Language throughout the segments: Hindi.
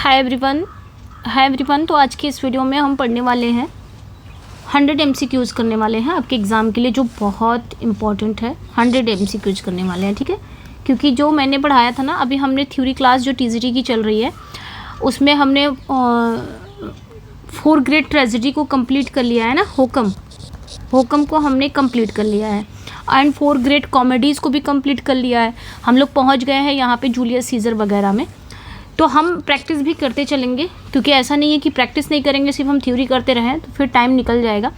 Hi everyone. तो आज की इस वीडियो में हम पढ़ने वाले हैं 100 MCQs करने वाले हैं आपके एग्ज़ाम के लिए, जो बहुत इंपॉर्टेंट है। 100 MCQs करने वाले हैं, ठीक है। क्योंकि जो मैंने पढ़ाया था ना, अभी हमने थ्योरी क्लास जो TGT की चल रही है उसमें हमने 4 ग्रेड ट्रेजेडी को कंप्लीट कर लिया है ना। होकम को हमने कंप्लीट कर लिया है एंड 4 ग्रेड कॉमेडीज़ को भी कंप्लीट कर लिया है। हम लोग पहुंच गए हैं यहाँ पे जूलियस सीज़र वगैरह में। तो हम प्रैक्टिस भी करते चलेंगे, क्योंकि ऐसा नहीं है कि प्रैक्टिस नहीं करेंगे, सिर्फ हम थ्योरी करते रहें तो फिर टाइम निकल जाएगा।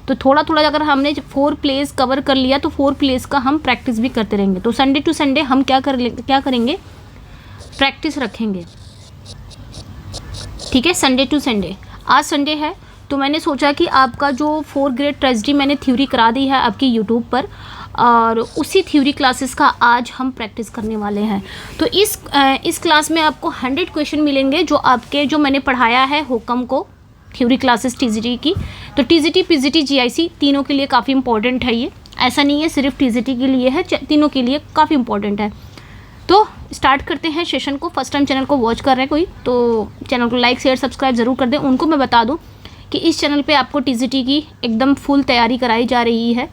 तो थोड़ा थोड़ा अगर हमने 4 प्लेस कवर कर लिया तो 4 प्लेस का हम प्रैक्टिस भी करते रहेंगे। तो संडे टू संडे हम क्या करेंगे, प्रैक्टिस रखेंगे, ठीक है। संडे टू संडे, आज संडे है तो मैंने सोचा कि आपका जो 4 ग्रेड ट्रेजेडी मैंने थ्योरी करा दी है आपकी यूट्यूब पर, और उसी थ्योरी क्लासेस का आज हम प्रैक्टिस करने वाले हैं। तो इस क्लास में आपको 100 क्वेश्चन मिलेंगे जो मैंने पढ़ाया है होकम को, थ्योरी क्लासेस TGT की। तो TGT, PGT, GIC तीनों के लिए काफ़ी इंपॉर्टेंट है ये, ऐसा नहीं है सिर्फ TGT के लिए है, तीनों के लिए काफ़ी इंपॉर्टेंट है। तो स्टार्ट करते हैं सेशन को। फर्स्ट टाइम चैनल को वॉच कर रहे हैं कोई तो चैनल को लाइक शेयर सब्सक्राइब ज़रूर कर दें। उनको मैं बता दूं कि इस चैनल पे आपको TGT की एकदम फुल तैयारी कराई जा रही है,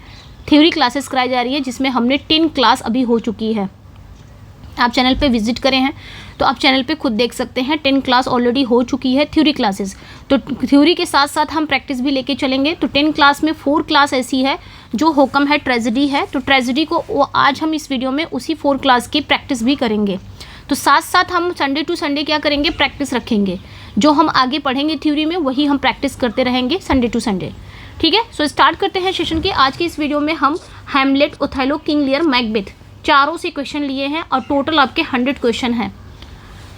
थ्योरी क्लासेस कराई जा रही है, जिसमें हमने 10 क्लास अभी हो चुकी है। आप चैनल पे विजिट करें हैं तो आप चैनल पे खुद देख सकते हैं 10 क्लास ऑलरेडी हो चुकी है थ्योरी क्लासेस। तो थ्योरी के साथ साथ हम प्रैक्टिस भी लेके चलेंगे। तो 10 क्लास में 4 क्लास ऐसी है जो होकम है, ट्रेजेडी है। तो ट्रेजेडी को आज हम इस वीडियो में उसी 4 क्लास की प्रैक्टिस भी करेंगे। तो साथ साथ हम संडे टू संडे क्या करेंगे, प्रैक्टिस रखेंगे। जो हम आगे पढ़ेंगे थ्योरी में वही हम प्रैक्टिस करते रहेंगे संडे टू संडे, ठीक है। सो स्टार्ट करते हैं सेशन के। आज के इस वीडियो में हम Hamlet, Othello, King Lear, Macbeth चारों से क्वेश्चन लिए हैं और टोटल आपके 100 क्वेश्चन हैं,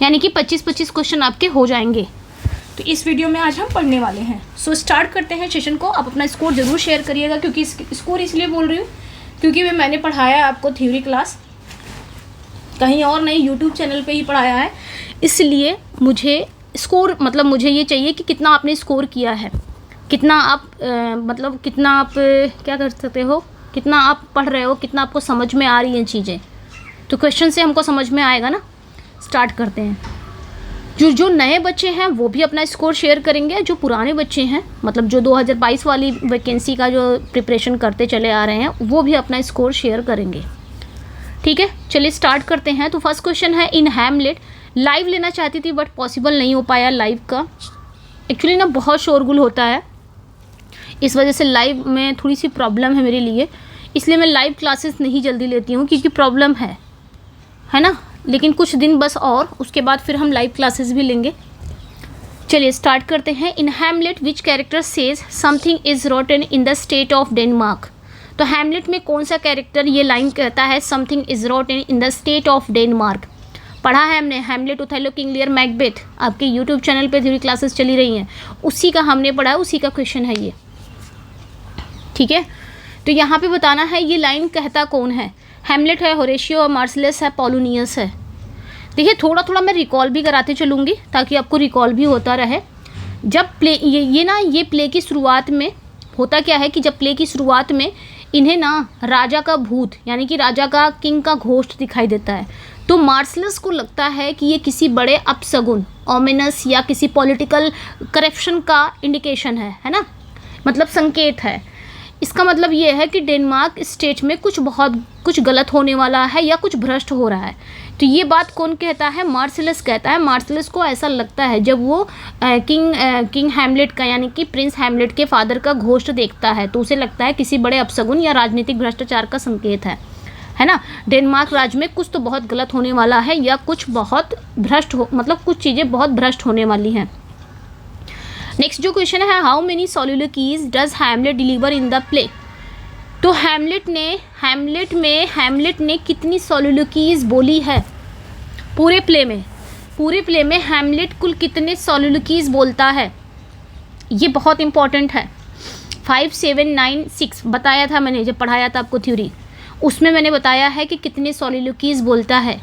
यानी कि 25-25 क्वेश्चन आपके हो जाएंगे। तो इस वीडियो में आज हम पढ़ने वाले हैं। सो स्टार्ट करते हैं सेशन को। आप अपना स्कोर ज़रूर शेयर करिएगा, क्योंकि स्कोर इसलिए बोल रही हूँ क्योंकि मैंने पढ़ाया आपको थ्योरी क्लास, कहीं और नहीं, यूट्यूब चैनल पर ही पढ़ाया है। इसलिए मुझे स्कोर मुझे ये चाहिए कि कितना आपने स्कोर किया है, कितना आप कितना आप क्या कर सकते हो, कितना आप पढ़ रहे हो, कितना आपको समझ में आ रही हैं चीज़ें। तो क्वेश्चन से हमको समझ में आएगा ना। स्टार्ट करते हैं। जो नए बच्चे हैं वो भी अपना स्कोर शेयर करेंगे, जो पुराने बच्चे हैं जो 2022 वाली वैकेंसी का जो प्रिपरेशन करते चले आ रहे हैं वो भी अपना स्कोर शेयर करेंगे, ठीक है। चलिए स्टार्ट करते हैं। तो फर्स्ट क्वेश्चन है, इन हैमलेट, लाइव लेना चाहती थी बट पॉसिबल नहीं हो पाया लाइव का। एक्चुअली ना बहुत शोरगुल होता है, इस वजह से लाइव में थोड़ी सी प्रॉब्लम है मेरे लिए, इसलिए मैं लाइव क्लासेस नहीं जल्दी लेती हूँ, क्योंकि प्रॉब्लम है ना। लेकिन कुछ दिन बस और, उसके बाद फिर हम लाइव क्लासेस भी लेंगे। चलिए स्टार्ट करते हैं। In Hamlet which character says something is rotten in the state of Denmark. तो हैमलेट में कौन सा कैरेक्टर ये लाइन कहता है, something is rotten in the state of Denmark. पढ़ा है हमने Hamlet, Othello, King Lear, Macbeth, आपके यूट्यूब चैनल पे थ्योरी क्लासेस चली रही हैं, उसी का हमने पढ़ा है, उसी का क्वेश्चन है ये, ठीक है। तो यहाँ पे बताना है ये लाइन कहता कौन है। हैमलेट है, होरेशियो है, मार्सिलस है, पोलोनियस है। देखिए थोड़ा थोड़ा मैं रिकॉल भी कराते चलूँगी ताकि आपको रिकॉल भी होता रहे। जब प्ले ये प्ले की शुरुआत में होता क्या है कि जब प्ले की शुरुआत में इन्हें ना राजा का भूत, यानी कि राजा का, किंग का घोस्ट दिखाई देता है, तो मार्सिलस को लगता है कि ये किसी बड़े अपशगुन, ओमिनस या किसी पॉलिटिकल करप्शन का इंडिकेशन है ना, संकेत है। इसका मतलब ये है कि डेनमार्क स्टेट में कुछ गलत होने वाला है या कुछ भ्रष्ट हो रहा है। तो ये बात कौन कहता है, मार्सिलस कहता है। मार्सिलस को ऐसा लगता है जब वो किंग हैमलेट का, यानी कि प्रिंस हैमलेट के फादर का घोस्ट देखता है, तो उसे लगता है किसी बड़े अपशगुन या राजनीतिक भ्रष्टाचार का संकेत है ना। डेनमार्क राज्य में कुछ तो बहुत गलत होने वाला है या कुछ बहुत भ्रष्ट हो, कुछ चीज़ें बहुत भ्रष्ट होने वाली हैं। नेक्स्ट जो क्वेश्चन है, how many soliloquies does Hamlet deliver in the play. तो हैमलेट ने कितनी सोलिलोकीज बोली है पूरे प्ले में हैमलेट कुल कितने सोलिलोकीज बोलता है, ये बहुत इंपॉर्टेंट है। 5, 7, 9, 6 बताया था मैंने जब पढ़ाया था आपको थ्योरी, उसमें मैंने बताया है कि कितने सोलिलोकीज बोलता है।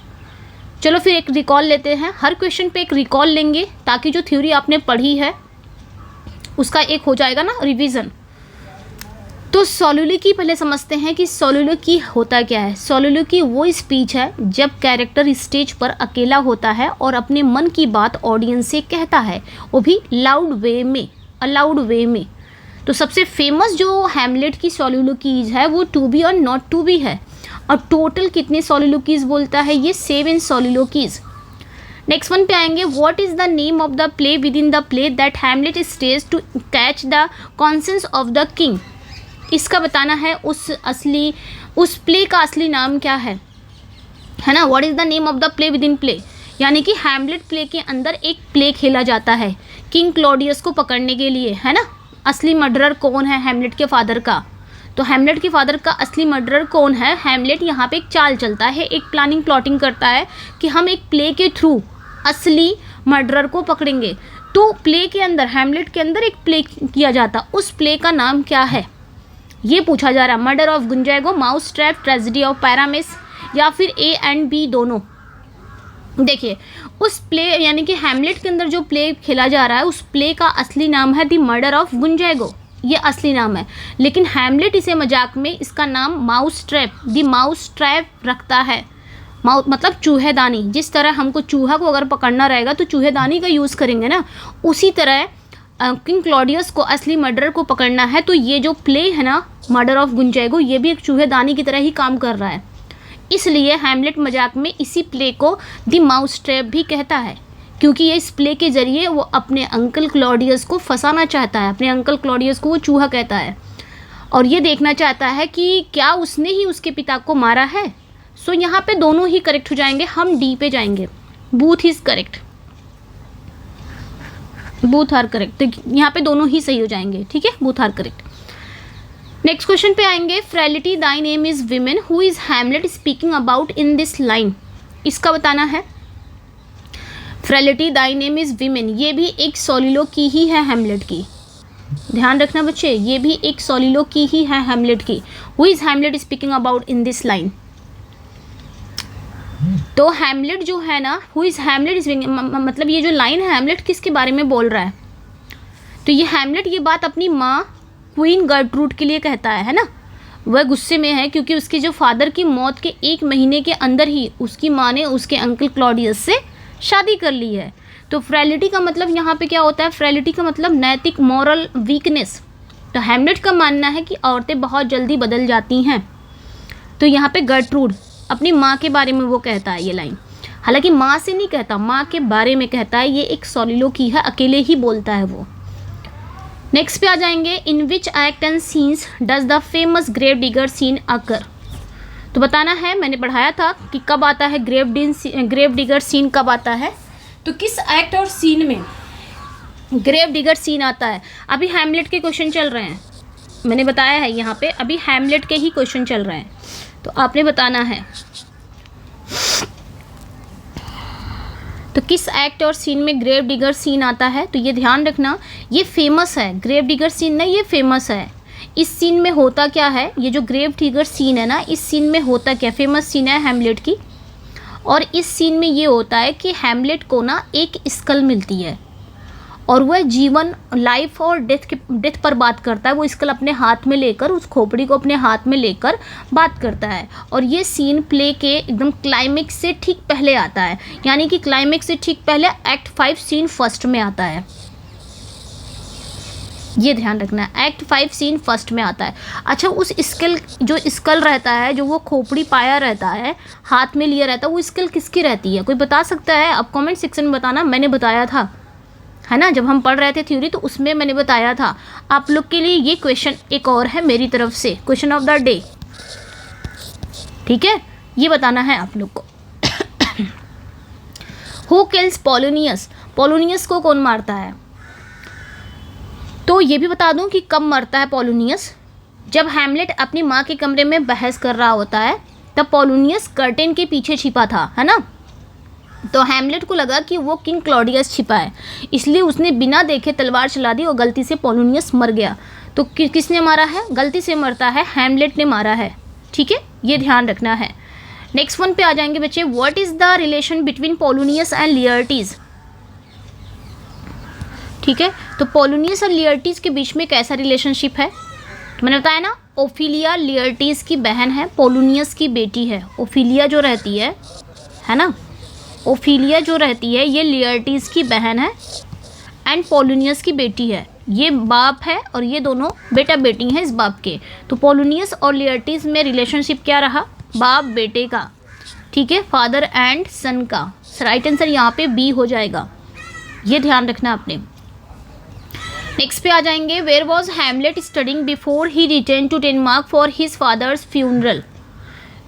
चलो फिर एक रिकॉल लेते हैं, हर क्वेश्चन पे एक रिकॉल लेंगे ताकि जो थ्योरी आपने पढ़ी है उसका एक हो जाएगा ना रिवीजन। तो सोलिलोक्वी पहले समझते हैं कि सोलिलोक्वी होता क्या है। सोलिलोक्वी वो स्पीच है जब कैरेक्टर स्टेज पर अकेला होता है और अपने मन की बात ऑडियंस से कहता है, वो भी लाउड वे में, अलाउड वे में। तो सबसे फेमस जो हैमलेट की सोलिलोक्वीज है वो टू बी और नॉट टू बी है। और टोटल कितने सोलिलोक्वीज बोलता है ये? 7 सोलिलोक्वीज। नेक्स्ट वन पे आएंगे, what is the name of the play within the play that Hamlet stage to catch the conscience of the king. इसका बताना है उस प्ले का असली नाम क्या है ना। What is the name of the play with in play, यानी कि हैमलेट प्ले के अंदर एक प्ले खेला जाता है किंग क्लॉडियस को पकड़ने के लिए, है ना। असली मर्डरर कौन है हैमलेट के फादर का? तो हैमलेट के फादर का असली मर्डरर कौन है? हैमलेट यहाँ पे एक चाल चलता है, एक प्लानिंग प्लॉटिंग करता है कि हम एक प्ले के थ्रू असली मर्डरर को पकड़ेंगे। तो प्ले के अंदर, हैमलेट के अंदर एक प्ले किया जाता, उस प्ले का नाम क्या है ये पूछा जा रहा है। Murder of Gonzago, mouse trap, tragedy of Pyramus, या फिर ए एंड बी दोनों। देखिए उस प्ले यानी कि हैमलेट के अंदर जो प्ले खेला जा रहा है उस प्ले का असली नाम है द मर्डर ऑफ गुंजाइगो, ये असली नाम है। लेकिन हैमलेट इसे मजाक में इसका नाम mouse trap, the mouse trap रखता है। माउस मतलब चूहेदानी। जिस तरह हमको चूहा को अगर पकड़ना रहेगा तो चूहेदानी का यूज़ करेंगे ना, उसी तरह किंग क्लॉडियस को असली मर्डरर को पकड़ना है। तो ये जो प्ले है ना मर्डर ऑफ गुंजाइगो, ये भी एक चूहेदानी की तरह ही काम कर रहा है। इसलिए हैमलेट मजाक में इसी प्ले को द माउस ट्रैप भी कहता है, क्योंकि ये इस प्ले के ज़रिए वो अपने अंकल क्लॉडियस को फंसाना चाहता है। अपने अंकल क्लॉडियस को वो चूहा कहता है और ये देखना चाहता है कि क्या उसने ही उसके पिता को मारा है। सो यहाँ पे दोनों ही करेक्ट हो जाएंगे। हम डी पे जाएंगे, both is correct, both are correct. तो यहाँ पे दोनों ही सही हो जाएंगे, ठीक है, both are correct. Next question पे आएंगे, frailty thy name is women who is Hamlet speaking about in this line. इसका बताना है। Frailty thy name is women, ये भी एक सोलिलोक्वी ही है हैमलेट की। ध्यान रखना बच्चे, ये भी एक सोलिलोक्वी ही है हैमलेट की। Who is Hamlet speaking about in this line. तो हैमलेट जो है ना, हु इज हैमलेट मतलब ये जो लाइन है हैमलेट किसके बारे में बोल रहा है? तो ये हैमलेट ये बात अपनी माँ क्वीन गर्ट्रूड के लिए कहता है ना। वह गुस्से में है क्योंकि उसके जो फादर की मौत के 1 महीने के अंदर ही उसकी माँ ने उसके अंकल क्लॉडियस से शादी कर ली है। तो फ्रेलिटी का मतलब यहाँ पे क्या होता है? फ्रेलिटी का मतलब नैतिक, मॉरल वीकनेस। तो हैमलेट का मानना है कि औरतें बहुत जल्दी बदल जाती हैं। तो यहाँ पे गर्ट्रूड अपनी माँ के बारे में वो कहता है ये लाइन। हालांकि माँ से नहीं कहता, माँ के बारे में कहता है। ये एक सोलिलोक्वी है, अकेले ही बोलता है वो। नेक्स्ट पे आ जाएंगे, in which act and scenes does the famous grave digger scene occur. तो बताना है, मैंने पढ़ाया था कि कब आता है ग्रेव डिगर सीन कब आता है। तो किस एक्ट और सीन में ग्रेव डिगर सीन आता है? अभी हैमलेट के क्वेश्चन चल रहे हैं, मैंने बताया है यहाँ पे अभी हैमलेट के ही क्वेश्चन चल रहे हैं। तो आपने बताना है तो किस एक्ट और सीन में ग्रेव डिगर सीन आता है। तो ये ध्यान रखना, ये फेमस है। ग्रेव डिगर सीन नहीं, ये फेमस है। इस सीन में होता क्या है, ये जो ग्रेव डिगर सीन है ना, इस सीन में होता क्या, फेमस सीन है हैमलेट की। और इस सीन में ये होता है कि हैमलेट को ना एक स्कल मिलती है और वह जीवन, लाइफ और डेथ पर बात करता है। वो स्कल अपने हाथ में लेकर, उस खोपड़ी को अपने हाथ में लेकर बात करता है। और ये सीन प्ले के एकदम क्लाइमेक्स से ठीक पहले आता है, यानी कि क्लाइमेक्स से ठीक पहले एक्ट 5 सीन फर्स्ट में आता है। ये ध्यान रखना है, एक्ट 5 सीन फर्स्ट में आता है। अच्छा, उस स्कल रहता है, जो वो खोपड़ी पाया रहता है, हाथ में लिया रहता है, वो स्कल किसकी रहती है? कोई बता सकता है? अब कमेंट सेक्शन में बताना। मैंने बताया था, है ना, जब हम पढ़ रहे थे थ्योरी तो उसमें मैंने बताया था। आप लोग के लिए ये क्वेश्चन एक और है मेरी तरफ से, क्वेश्चन ऑफ द डे, ठीक है, ये बताना है आप लोग को। हु किल्स पोलोनियस, पोलोनियस को कौन मारता है? तो ये भी बता दूं कि कब मरता है पोलोनियस। जब हैमलेट अपनी माँ के कमरे में बहस कर रहा होता है तब पोलोनियस कर्टेन के पीछे छिपा था, है ना। तो हैमलेट को लगा कि वो किंग क्लॉडियस छिपा है, इसलिए उसने बिना देखे तलवार चला दी और गलती से पोलोनियस मर गया। तो किसने मारा है? गलती से मरता है, हैमलेट ने मारा है, ठीक है, ये ध्यान रखना है। नेक्स्ट वन पे आ जाएंगे बच्चे, what is the relation between Polonius and Laertes. ठीक है, तो पोलोनियस और लियर्टीज़ के बीच में कैसा रिलेशनशिप है? तो मैंने बताया ना, ओफिलिया लियर्टीज की बहन है, पोलुनियस की बेटी है। ओफिलिया जो रहती है ना, ओफिलिया जो रहती है ये लियर्टीज की बहन है एंड पोलुनियस की बेटी है। ये बाप है और ये दोनों बेटा बेटी हैं इस बाप के। तो पोलुनियस और लियर्टीज में रिलेशनशिप क्या रहा, बाप बेटे का, ठीक है, फादर एंड सन का। राइट आंसर यहाँ पे बी हो जाएगा, ये ध्यान रखना आपने। नेक्स्ट पे आ जाएंगे, where was Hamlet studying before he return to Denmark for his father's funeral.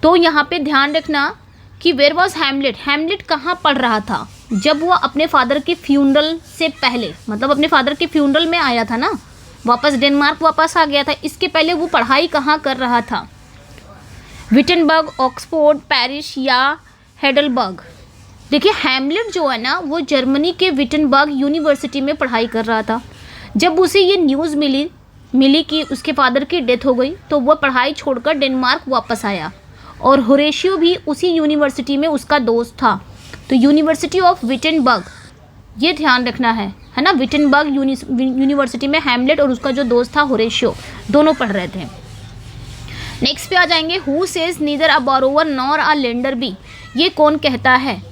तो यहाँ पे ध्यान रखना कि वेयर वॉज हैमलेट, हैमलेट कहाँ पढ़ रहा था जब वो अपने फादर के फ्यूनरल से पहले, मतलब अपने फादर के फ्यूनरल में आया था ना, वापस डेनमार्क वापस आ गया था, इसके पहले वो पढ़ाई कहाँ कर रहा था। विटनबर्ग, ऑक्सफोर्ड, पेरिस या हेडलबर्ग। देखिए हैमलेट जो है ना वो जर्मनी के विटनबर्ग यूनिवर्सिटी में पढ़ाई कर रहा था। जब उसे ये न्यूज़ मिली कि उसके फादर की डेथ हो गई तो वह पढ़ाई छोड़कर डेनमार्क वापस आया। और होरेशियो भी उसी यूनिवर्सिटी में उसका दोस्त था। तो यूनिवर्सिटी ऑफ विटनबर्ग, ये ध्यान रखना है ना, विटनबर्ग यूनिवर्सिटी में हैमलेट और उसका जो दोस्त था होरेशियो दोनों पढ़ रहे थे। नेक्स्ट पे आ जाएंगे, who says neither a borrower nor a lender be. ये कौन कहता है।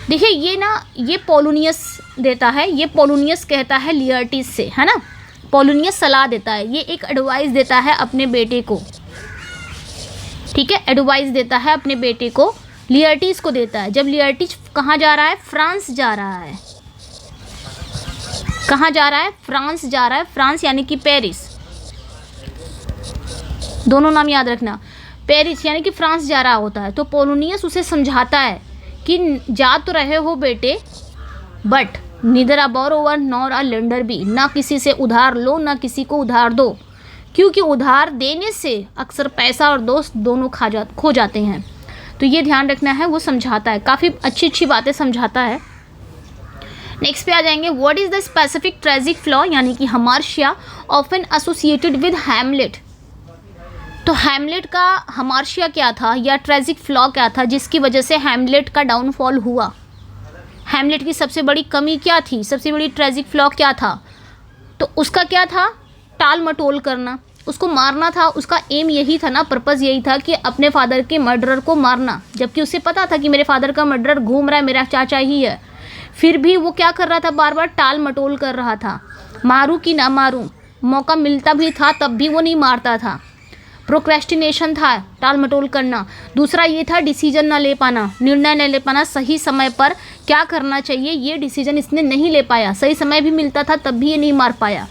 देखिए ये ना, ये पोलुनियस देता है, ये पोलुनियस कहता है लियर्टीज से, है ना। पोलुनियस सलाह देता है, ये एक एडवाइस देता है अपने बेटे को, ठीक है, एडवाइस देता है अपने बेटे को, लियर्टीज को देता है। जब लियर्टीज कहाँ जा रहा है, फ्रांस जा रहा है। कहाँ जा रहा है, फ्रांस जा रहा है, फ्रांस यानी कि पेरिस, दोनों नाम याद रखना, पेरिस यानी कि फ्रांस जा रहा होता है। तो पोलुनियस उसे समझाता है कि जा तो रहे हो बेटे, but neither a borrower nor a lender be, ना किसी से उधार लो ना किसी को उधार दो, क्योंकि उधार देने से अक्सर पैसा और दोस्त दोनों खो जाते हैं। तो ये ध्यान रखना है, वो समझाता है, काफ़ी अच्छी बातें समझाता है। नेक्स्ट पे आ जाएंगे, what is the specific tragic flaw, यानी कि हमार्शिया ऑफन एसोसिएटेड विद हैमलेट। तो हैमलेट का हमार्शिया क्या था या ट्रेजिक फ्लॉ क्या था जिसकी वजह से हैमलेट का डाउनफॉल हुआ। हैमलेट की सबसे बड़ी कमी क्या थी, सबसे बड़ी ट्रेजिक फ्लॉ क्या था। तो उसका क्या था, टाल मटोल करना, उसको मारना था। उसका एम यही था ना, पर्पज़ यही था कि अपने फादर के मर्डरर को मारना, जबकि उसे पता था कि मेरे फादर का मर्डरर घूम रहा है, मेरा चाचा ही है। फिर भी वो क्या कर रहा था, बार बार टाल मटोल कर रहा था, मारूं कि ना मारूं, मौका मिलता भी था तब भी वो नहीं मारता था। प्रोक्रेस्टिनेशन था, टाल मटोल करना। दूसरा ये था डिसीजन ना ले पाना, निर्णय न ले पाना, सही समय पर क्या करना चाहिए ये डिसीजन इसने नहीं ले पाया, सही समय भी मिलता था तब भी ये नहीं मार पाया।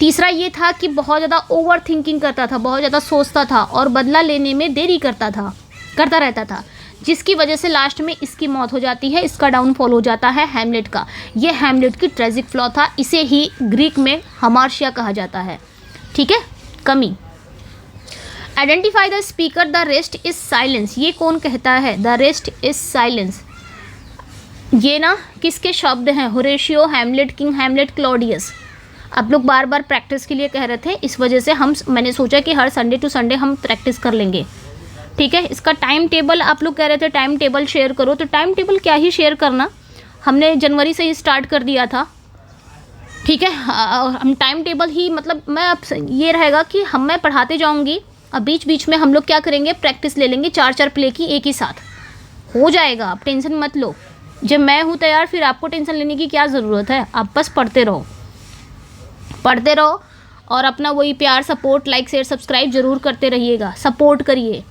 तीसरा ये था कि बहुत ज़्यादा ओवर थिंकिंग करता था, बहुत ज़्यादा सोचता था और बदला लेने में देरी करता रहता था, जिसकी वजह से लास्ट में इसकी मौत हो जाती है, इसका डाउनफॉल हो जाता है हैमलेट का। ये हैमलेट की ट्रेजिक फ्लॉ था, इसे ही ग्रीक में हमार्शिया कहा जाता है, ठीक है। कमी, identify the speaker, the rest is silence. ये कौन कहता है, द रेस्ट इज साइलेंस। ये ना किसके शब्द हैं, Horatio, Hamlet, king Hamlet, Claudius. आप लोग बार बार प्रैक्टिस के लिए कह रहे थे, इस वजह से मैंने सोचा कि हर संडे टू संडे हम प्रैक्टिस कर लेंगे, ठीक है। इसका टाइम टेबल आप लोग कह रहे थे टाइम टेबल शेयर करो, तो टाइम टेबल क्या ही शेयर करना, हमने जनवरी से ही स्टार्ट कर दिया था, ठीक है। हम टाइम टेबल ही, मतलब मैं अब ये रहेगा कि मैं पढ़ाते जाऊँगी, अब बीच बीच में हम लोग क्या करेंगे, प्रैक्टिस ले लेंगे 4-4 प्ले की एक ही साथ, हो जाएगा, आप टेंशन मत लो। जब मैं हूँ तैयार फिर आपको टेंशन लेने की क्या ज़रूरत है, आप बस पढ़ते रहो और अपना वही प्यार, सपोर्ट, लाइक, शेयर, सब्सक्राइब ज़रूर करते रहिएगा, सपोर्ट करिए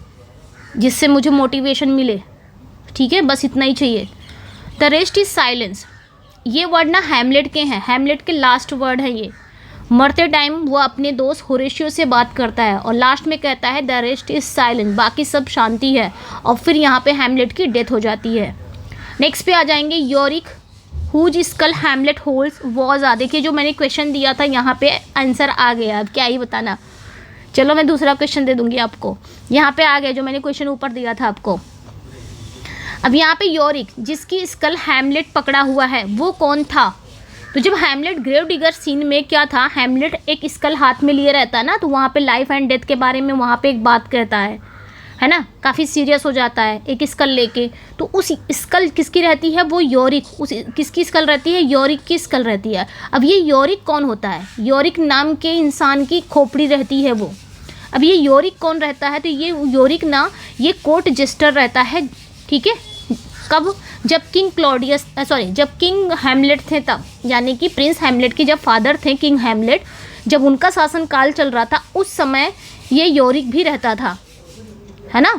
जिससे मुझे मोटिवेशन मिले, ठीक है, बस इतना ही चाहिए। द रेस्ट इज़ साइलेंस, ये वर्ड ना हैमलेट के हैं, हैमलेट के लास्ट वर्ड है ये। मरते टाइम वो अपने दोस्त होरेशियो से बात करता है और लास्ट में कहता है द रेस्ट इज साइलेंट, बाकी सब शांति है, और फिर यहाँ पे हैमलेट की डेथ हो जाती है। नेक्स्ट पे आ जाएंगे, Yorick, whose skull Hamlet holds was a. देखिए जो मैंने क्वेश्चन दिया था यहाँ पे आंसर आ गया, अब क्या ही बताना। चलो मैं दूसरा क्वेश्चन दे दूँगी आपको, यहाँ पे आ गया जो मैंने क्वेश्चन ऊपर दिया था आपको। अब यहाँ पे योरिक, जिसकी स्कल हैमलेट पकड़ा हुआ है, वो कौन था। तो जब हैमलेट ग्रेव डिगर सीन में क्या था, हैमलेट एक स्कल हाथ में लिए रहता है ना, तो वहाँ पे लाइफ एंड डेथ के बारे में वहाँ पे एक बात कहता है है ना, काफ़ी सीरियस हो जाता है एक स्कल लेके। तो उस स्कल किसकी रहती है, वो योरिक, उस किसकी स्कल रहती है, योरिक की स्कल रहती है। अब ये योरिक कौन होता है, योरिक नाम के इंसान की खोपड़ी रहती है वो। अब ये योरिक कौन रहता है, तो ये योरिक ना ये कोर्ट जेस्टर रहता है, ठीक है। कब, जब किंग क्लॉडियस जब किंग हैमलेट थे तब, यानी कि प्रिंस हैमलेट के जब फादर थे किंग हैमलेट, जब उनका शासनकाल चल रहा था उस समय ये योरिक भी रहता था, है ना,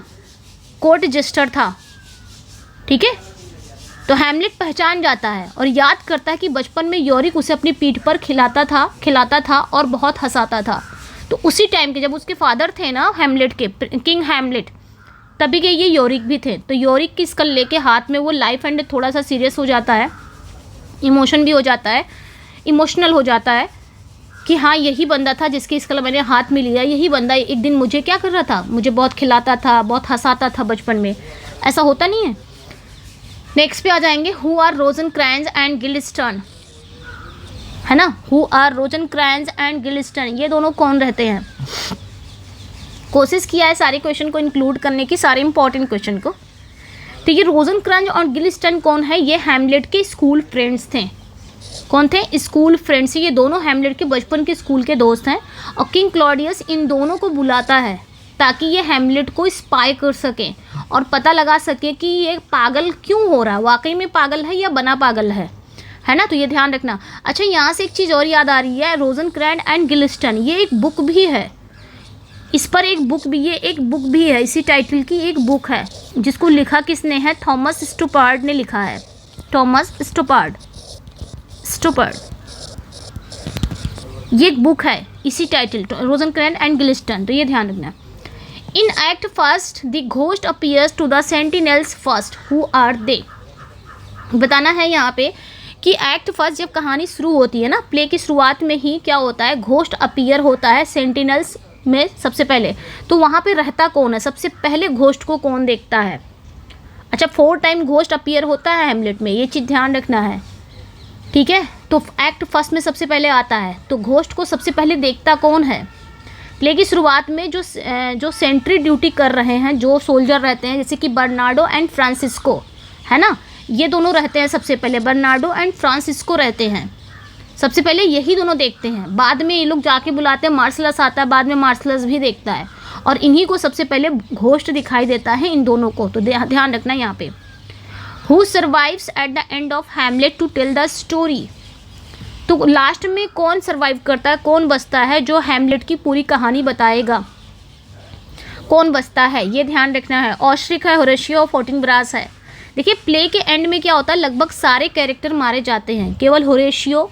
कोर्ट जेस्टर था, ठीक है। तो हैमलेट पहचान जाता है और याद करता है कि बचपन में योरिक उसे अपनी पीठ पर खिलाता था और बहुत हंसाता था। तो उसी टाइम के जब उसके फादर थे ना हैमलेट के, किंग हैमलेट, तभी के ये योरिक भी थे। तो योरिक की स्कल लेके हाथ में वो लाइफ एंड थोड़ा सा सीरियस हो जाता है, इमोशनल हो जाता है कि हाँ यही बंदा था जिसकी स्कल मैंने हाथ में लिया, यही बंदा एक दिन मुझे क्या कर रहा था, मुझे बहुत खिलाता था, बहुत हंसाता था बचपन में। ऐसा होता नहीं है। नेक्स्ट पे आ जाएंगे, हु आर रोजनक्रैंज एंड गिल्डेस्टर्न, है ना, हु आर रोजनक्रैंज एंड गिल्डेस्टर्न, ये दोनों कौन रहते हैं। कोशिश किया है सारे क्वेश्चन को इंक्लूड करने की, सारे इंपॉर्टेंट क्वेश्चन को। तो ये रोजनक्रैंज और गिल्डेस्टर्न कौन है, ये हैमलेट के स्कूल फ्रेंड्स थे। कौन थे, स्कूल फ्रेंड्स। ये दोनों हैमलेट के बचपन के स्कूल के दोस्त हैं। और किंग क्लॉडियस इन दोनों को बुलाता है ताकि ये हैमलेट को स्पाई कर सके और पता लगा सके कि ये पागल क्यों हो रहा है, वाकई में पागल है या बना पागल है ना। तो ये ध्यान रखना। अच्छा, यहाँ से एक चीज़ और याद आ रही है, रोजनक्रैंज एंड गिल्डेस्टर्न, ये एक बुक भी है, इस पर एक बुक भी, ये एक बुक भी है, इसी टाइटल की एक बुक है, जिसको लिखा किसने है, थॉमस स्टुपार्ड ने लिखा है, थॉमस स्टुपार्ड। ये एक बुक है इसी टाइटल, रोजनक्रैंज एंड गिल्डेस्टर्न। तो ये ध्यान रखना। In act first the ghost appears to the sentinels first, who are they. बताना है यहाँ पे कि एक्ट फर्स्ट जब कहानी शुरू होती है ना, प्ले की शुरुआत में ही क्या होता है, घोस्ट अपीयर होता है सेंटिनल्स में सबसे पहले। तो वहाँ पे रहता कौन है, सबसे पहले घोस्ट को कौन देखता है। अच्छा, 4 टाइम घोस्ट अपीयर होता है हैमलेट में, ये चीज़ ध्यान रखना है, ठीक है। तो एक्ट फर्स्ट में सबसे पहले आता है, तो घोस्ट को सबसे पहले देखता कौन है। प्ले की शुरुआत में जो सेंट्री ड्यूटी कर रहे हैं, जो सोल्जर रहते हैं, जैसे कि बर्नार्डो एंड फ्रांसिस्को, है ना, ये दोनों रहते हैं सबसे पहले, बर्नार्डो एंड फ्रांसिस्को रहते हैं सबसे पहले, यही दोनों देखते हैं। बाद में ये लोग जाके बुलाते हैं, मार्शलस आता है, बाद में मार्शलस भी देखता है, और इन्हीं को सबसे पहले घोस्ट दिखाई देता है, इन दोनों को। तो ध्यान रखना यहाँ पे। Who survives at the end of Hamlet to tell the story, तो लास्ट में कौन सर्वाइव करता है, कौन बचता है, जो हैमलेट की पूरी कहानी बताएगा, कौन बचता है, ये ध्यान रखना है। ऑस्ट्रिक है, होरेशियो, फोर्टिनब्रास है। देखिए, प्ले के एंड में क्या होता है, लगभग सारे कैरेक्टर मारे जाते हैं, केवल होरेशियो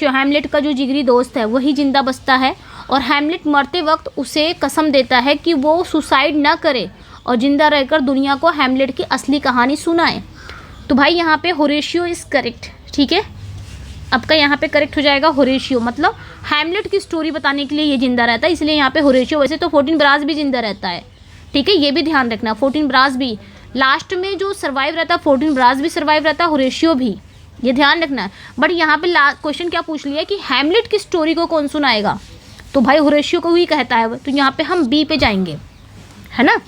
हैमलेट का जो जिगरी दोस्त है वही जिंदा बचता है। और हैमलेट मरते वक्त उसे कसम देता है कि वो सुसाइड ना करे और जिंदा रहकर दुनिया को हैमलेट की असली कहानी सुनाए। तो भाई यहाँ पे होरेशियो इज़ करेक्ट, ठीक है। आपका यहाँ पे करेक्ट हो जाएगा होरेशियो, मतलब हैमलेट की स्टोरी बताने के लिए ये जिंदा रहता है, इसलिए यहाँ पे होरेशियो। वैसे तो फोर्टिनब्रास भी जिंदा रहता है, ठीक है, ये भी ध्यान रखना। फोर्टिनब्रास भी लास्ट में जो सर्वाइव रहता है, फोर्टिनब्रास भी सर्वाइव रहता है, होरेशियो भी, ये ध्यान रखना है। बट यहाँ पे क्वेश्चन क्या पूछ लिया कि हैमलेट की स्टोरी को कौन सुनाएगा, तो भाई होरेशियो को ही कहता है। तो यहाँ पे हम बी पे जाएंगे, है ना,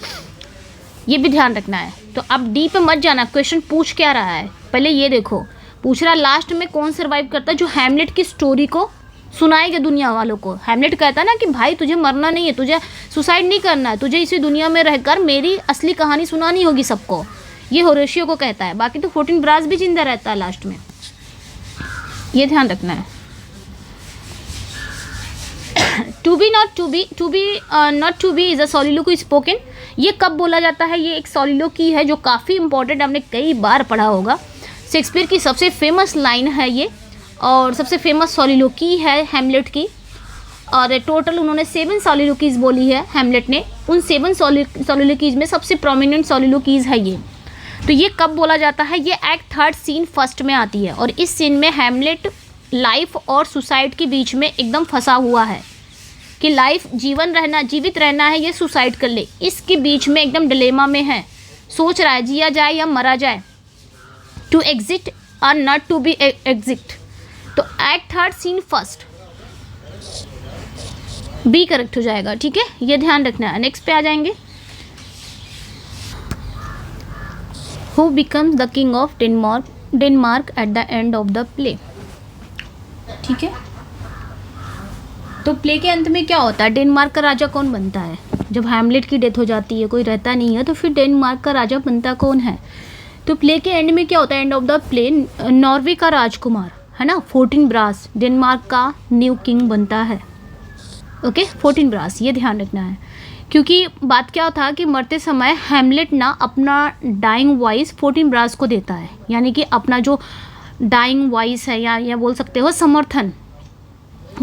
ये भी ध्यान रखना है। तो अब डी पे मत जाना, क्वेश्चन पूछ क्या रहा है, पहले ये देखो। पूछ रहा लास्ट में कौन सर्वाइव करता है, जो हैमलेट की स्टोरी को सुनाएगा दुनिया वालों को। हैमलेट कहता है ना कि भाई तुझे मरना नहीं है, तुझे सुसाइड नहीं करना है, तुझे इसी दुनिया में रहकर मेरी असली कहानी सुनानी होगी सबको, ये होरेशियो को कहता है। बाकी तो फोर्टिनब्रास भी जिंदा रहता है लास्ट में, ये ध्यान रखना है। To be not to be is a soliloquy spoken, ये कब बोला जाता है, ये एक सॉलिलोक्वी है जो काफ़ी इंपॉर्टेंट, आपने कई बार पढ़ा होगा। शेक्सपियर की सबसे फेमस लाइन है ये, और सबसे फेमस सॉलिलोक्वी है हैमलेट की। और टोटल उन्होंने 7 सॉलिलोक्वीज बोली है हैमलेट ने। उन 7 सॉलिलोक्वीज में सबसे प्रोमिनेंट सॉलिलोक्वीज है ये। तो ये कब बोला जाता है, ये एक्ट 3 सीन फर्स्ट में आती है। और इस सीन में हैमलेट लाइफ और सुसाइड के बीच में एकदम फंसा हुआ है कि लाइफ जीवित रहना है, ये सुसाइड कर ले, इसके बीच में एकदम डिलेमा में है, सोच रहा है जिया जाए या मरा जाए, to exist or not to be exist. तो act 3 scene first, B correct हो जाएगा, ठीक है, ये ध्यान रखना है। नेक्स्ट पे आ जाएंगे, who becomes the king of Denmark eight the end of the play. ठीक है, तो प्ले के अंत में क्या होता है, डेनमार्क का राजा कौन बनता है। जब हैमलेट की डेथ हो जाती है, कोई रहता नहीं है, तो फिर डेनमार्क का राजा बनता कौन है। तो प्ले के एंड में क्या होता है, end of the play Norway का राजकुमार, है ना, 14 ब्रास डेनमार्क का न्यू किंग बनता है। ओके, 14 ब्रास, ये ध्यान रखना है, क्योंकि बात क्या था कि मरते समय हैमलेट ना अपना डाइंग वॉइस 14 ब्रास को देता है, यानी कि अपना जो डाइंग वॉइस है या बोल सकते हो समर्थन,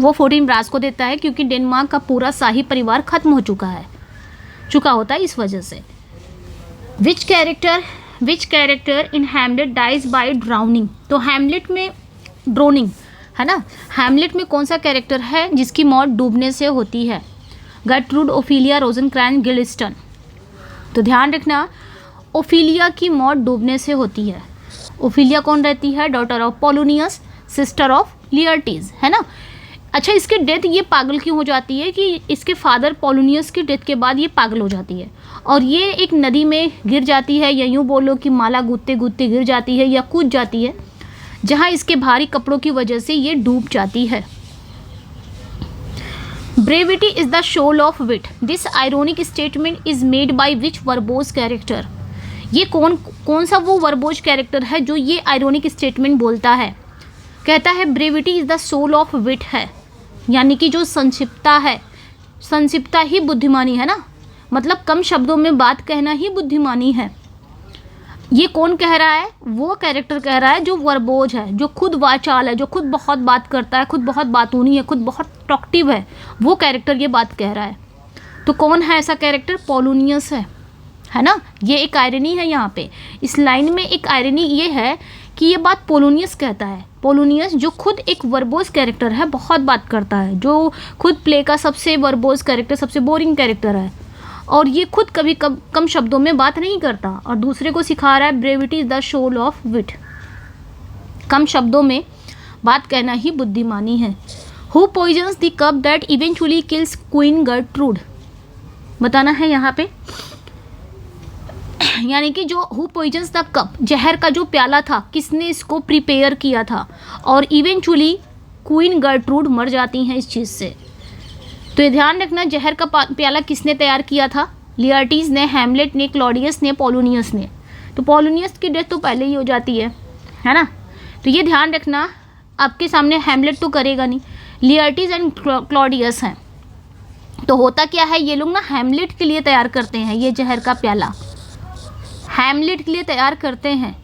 वो 14 ब्रास को देता है, क्योंकि डेनमार्क का पूरा शाही परिवार खत्म हो चुका होता है इस वजह से। Which character in Hamlet dies by drowning. तो हैमलेट में ड्रोनिंग, है ना, हैमलेट में कौन सा कैरेक्टर है जिसकी मौत डूबने से होती है। Gertrude, Ophelia, Rosencrantz, Guildenstern. तो ध्यान रखना, ओफिलिया की मौत डूबने से होती है। ओफिलिया कौन रहती है, daughter of Polonius, sister of Laertes, है ना। अच्छा, इसकी डेथ ये पागल क्यों हो जाती है कि इसके फादर पोलोनियस की डेथ के बाद ये पागल हो जाती है और ये एक नदी में गिर जाती है, या यूँ बोलो कि माला गूंथते गूंथते गिर जाती है या कूद जाती है, जहाँ इसके भारी कपड़ों की वजह से ये डूब जाती है। Brevity is the soul of wit. This ironic statement is made by which verbose character. ये कौन सा वो वर्बोज कैरेक्टर है जो ये आयरोनिक स्टेटमेंट बोलता है। कहता है brevity is the soul of wit है, यानी कि जो संक्षिप्तता है, संक्षिप्तता ही बुद्धिमानी है ना, मतलब कम शब्दों में बात कहना ही बुद्धिमानी है। ये कौन कह रहा है, वो कैरेक्टर कह रहा है जो वर्बोज है, जो खुद वाचाल है, जो खुद बहुत बात करता है, खुद बहुत बातूनी है, खुद बहुत टॉक्टिव है, वो कैरेक्टर ये बात कह रहा है। तो कौन है ऐसा कैरेक्टर, पोलोनियस है ना। ये एक आयरनी है यहाँ पे, इस लाइन में एक आयरनी ये है कि ये बात पोलोनियस कहता है। पोलोनियस जो खुद एक वर्बोज कैरेक्टर है, बहुत बात करता है, जो खुद प्ले का सबसे वर्बोज कैरेक्टर, सबसे बोरिंग कैरेक्टर है, और ये खुद कभी कम शब्दों में बात नहीं करता और दूसरे को सिखा रहा है brevity is the soul of wit. कम शब्दों में बात कहना ही बुद्धिमानी है। Who poisons the cup that eventually kills Queen Gertrude. बताना है यहाँ पे, यानी कि जो हु पॉइजन्स द कप, जहर का जो प्याला था, किसने इसको प्रिपेयर किया था, और इवेंचुअली क्वीन गर्ट्रूड मर जाती हैं इस चीज़ से। तो ये ध्यान रखना, जहर का प्याला किसने तैयार किया था, लियर्टीज ने, हैमलेट ने, क्लॉडियस ने, पोलोनियस ने। तो पोलोनियस की डेथ तो पहले ही हो जाती है ना। तो ये ध्यान रखना, आपके सामने हैमलेट तो करेगा नहीं, लियर्टीज एंड क्लॉडियस हैं। तो होता क्या है, ये लोग ना हैमलेट के लिए तैयार करते हैं, ये जहर का प्याला हैमलेट के लिए तैयार करते हैं।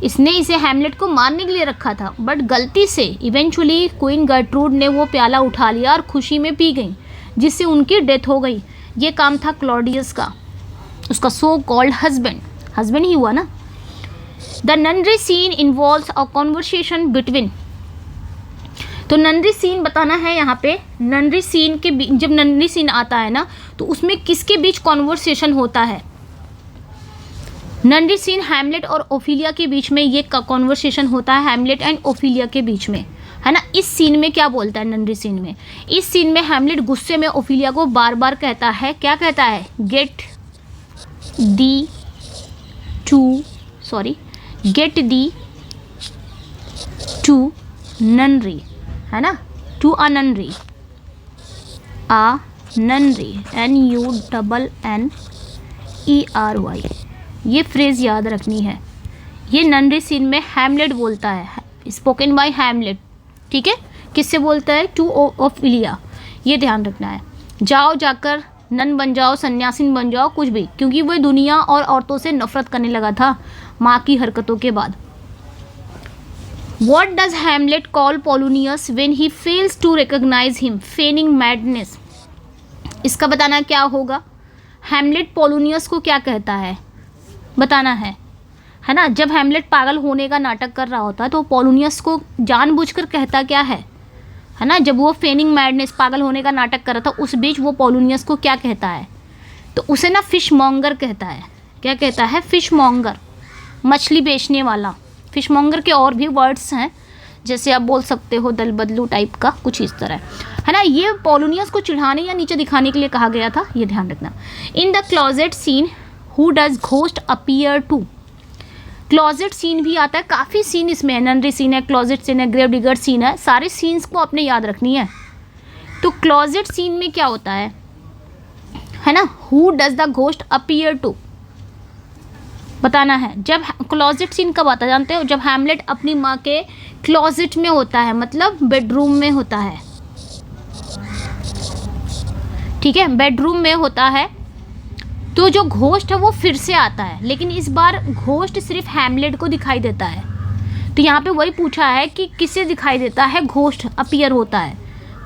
इसने इसे हैमलेट को मारने के लिए रखा था, बट गलती से इवेंचुअली क्वीन गर्ट्रूड ने वो प्याला उठा लिया और खुशी में पी गई, जिससे उनकी डेथ हो गई। ये काम था क्लॉडियस का, उसका सो कॉल्ड हस्बैंड ही हुआ ना। The nunnery scene involves a conversation between. तो ननरी सीन बताना है यहाँ पे, ननरी सीन के जब ननरी सीन आता है ना, तो उसमें किसके बीच कॉन्वर्सेशन होता है। ननरी सीन हैमलेट और ओफिलिया के बीच में ये कॉन्वर्सेशन होता है, हैमलेट एंड ओफिलिया के बीच में, है ना। इस सीन में क्या बोलता है, ननरी सीन में, इस सीन में हैमलेट गुस्से में ओफिलिया को बार बार कहता है, क्या कहता है, गेट दी टू ननरी, है ना, टू अ ननरी, NUNNERY। ये फ्रेज़ याद रखनी है। ये ननरी सीन में हैमलेट बोलता है, स्पोकन बाय हैमलेट, ठीक है। किससे बोलता है, टू ओफिलिया। ये ध्यान रखना है। जाओ, जाकर नन बन जाओ, सन्यासिन बन जाओ, कुछ भी, क्योंकि वह दुनिया और औरतों से नफरत करने लगा था माँ की हरकतों के बाद। What does Hamlet call Polonius when he fails to recognize him, feigning madness? इसका बताना क्या होगा। हैमलेट पोलोनियस को क्या कहता है, बताना है ना। जब हैमलेट पागल होने का नाटक कर रहा होता है तो पोलोनियस को जानबूझकर कहता क्या है ना। जब वो फेनिंग मैडनेस, पागल होने का नाटक कर रहा था, उस बीच वो पोलोनियस को क्या कहता है, तो उसे ना फिश मॉन्गर कहता है। क्या कहता है, फिश मॉन्गर, मछली बेचने वाला। फिश मॉन्गर के और भी वर्ड्स हैं, जैसे आप बोल सकते हो दल बदलू टाइप का, कुछ इस तरह, है ना। ये पोलोनियस को चिढ़ाने या नीचे दिखाने के लिए कहा गया था, ये ध्यान रखना। In the closet scene who does ghost appear to. Closet scene भी आता है, काफ़ी सीन इसमें है, ननरी सीन है, क्लोजेट सीन है, ग्रेव डिगर सीन है, सारे सीन्स को आपने याद रखनी है। तो क्लोजेट सीन में क्या होता है ना, who does the ghost appear to, बताना है। जब क्लोजेट सीन कब आता है जानते हो, जब हैमलेट अपनी माँ के क्लोजेट में होता है, मतलब बेडरूम में होता है, ठीक है, बेडरूम में होता है। तो जो घोस्ट है वो फिर से आता है, लेकिन इस बार घोस्ट सिर्फ हैमलेट को दिखाई देता है। तो यहाँ पे वही पूछा है कि किसे दिखाई देता है, घोस्ट अपीयर होता है,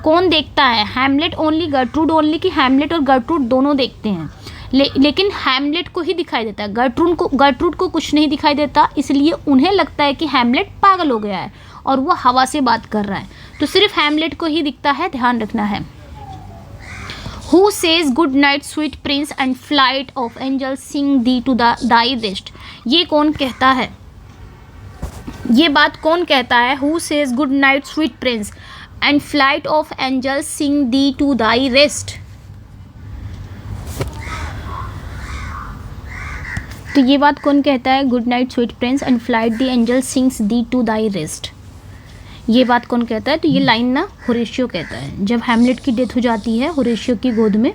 कौन देखता है, हैमलेट ओनली, गर्ट्रूड ओनली, कि हैमलेट और गर्ट्रूड दोनों देखते हैं। लेकिन हैमलेट को ही दिखाई देता है, गर्ट्रूड को कुछ नहीं दिखाई देता, इसलिए उन्हें लगता है कि हैमलेट पागल हो गया है और वो हवा से बात कर रहा है। तो सिर्फ हैमलेट को ही दिखता है, ध्यान रखना है। Who says good night sweet prince and flight of angels sing thee to thy rest? ये कौन कहता है, ये बात कौन कहता है? Who says good night sweet prince and flight of angels sing thee to thy rest? तो ये बात कौन कहता है, good night sweet prince and flight the angel sings thee to thy rest, ये बात कौन कहता है? तो ये लाइन ना होरेशियो कहता है। जब हैमलेट की डेथ हो जाती है होरेशियो की गोद में,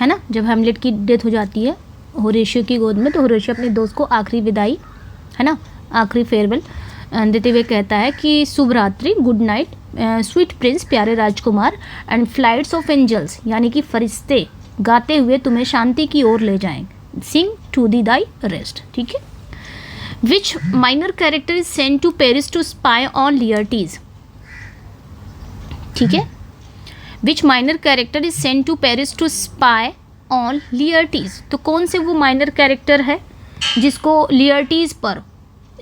है ना, जब हैमलेट की डेथ हो जाती है होरेशियो की गोद में, तो होरेशियो अपने दोस्त को आखिरी विदाई, है ना, आखिरी फेयरवेल देते हुए कहता है कि शुभ रात्रि, गुड नाइट स्वीट प्रिंस, प्यारे राजकुमार, एंड फ्लाइट्स ऑफ एंजल्स, यानी कि फरिश्ते गाते हुए तुम्हें शांति की ओर ले जाएं, सिंग टू दी दाई रेस्ट, ठीक है। Which minor character is sent to Paris to spy on Laertes? ठीक है, Which minor character is sent to Paris to spy on Laertes? तो कौन से वो माइनर कैरेक्टर है जिसको लियर्टीज पर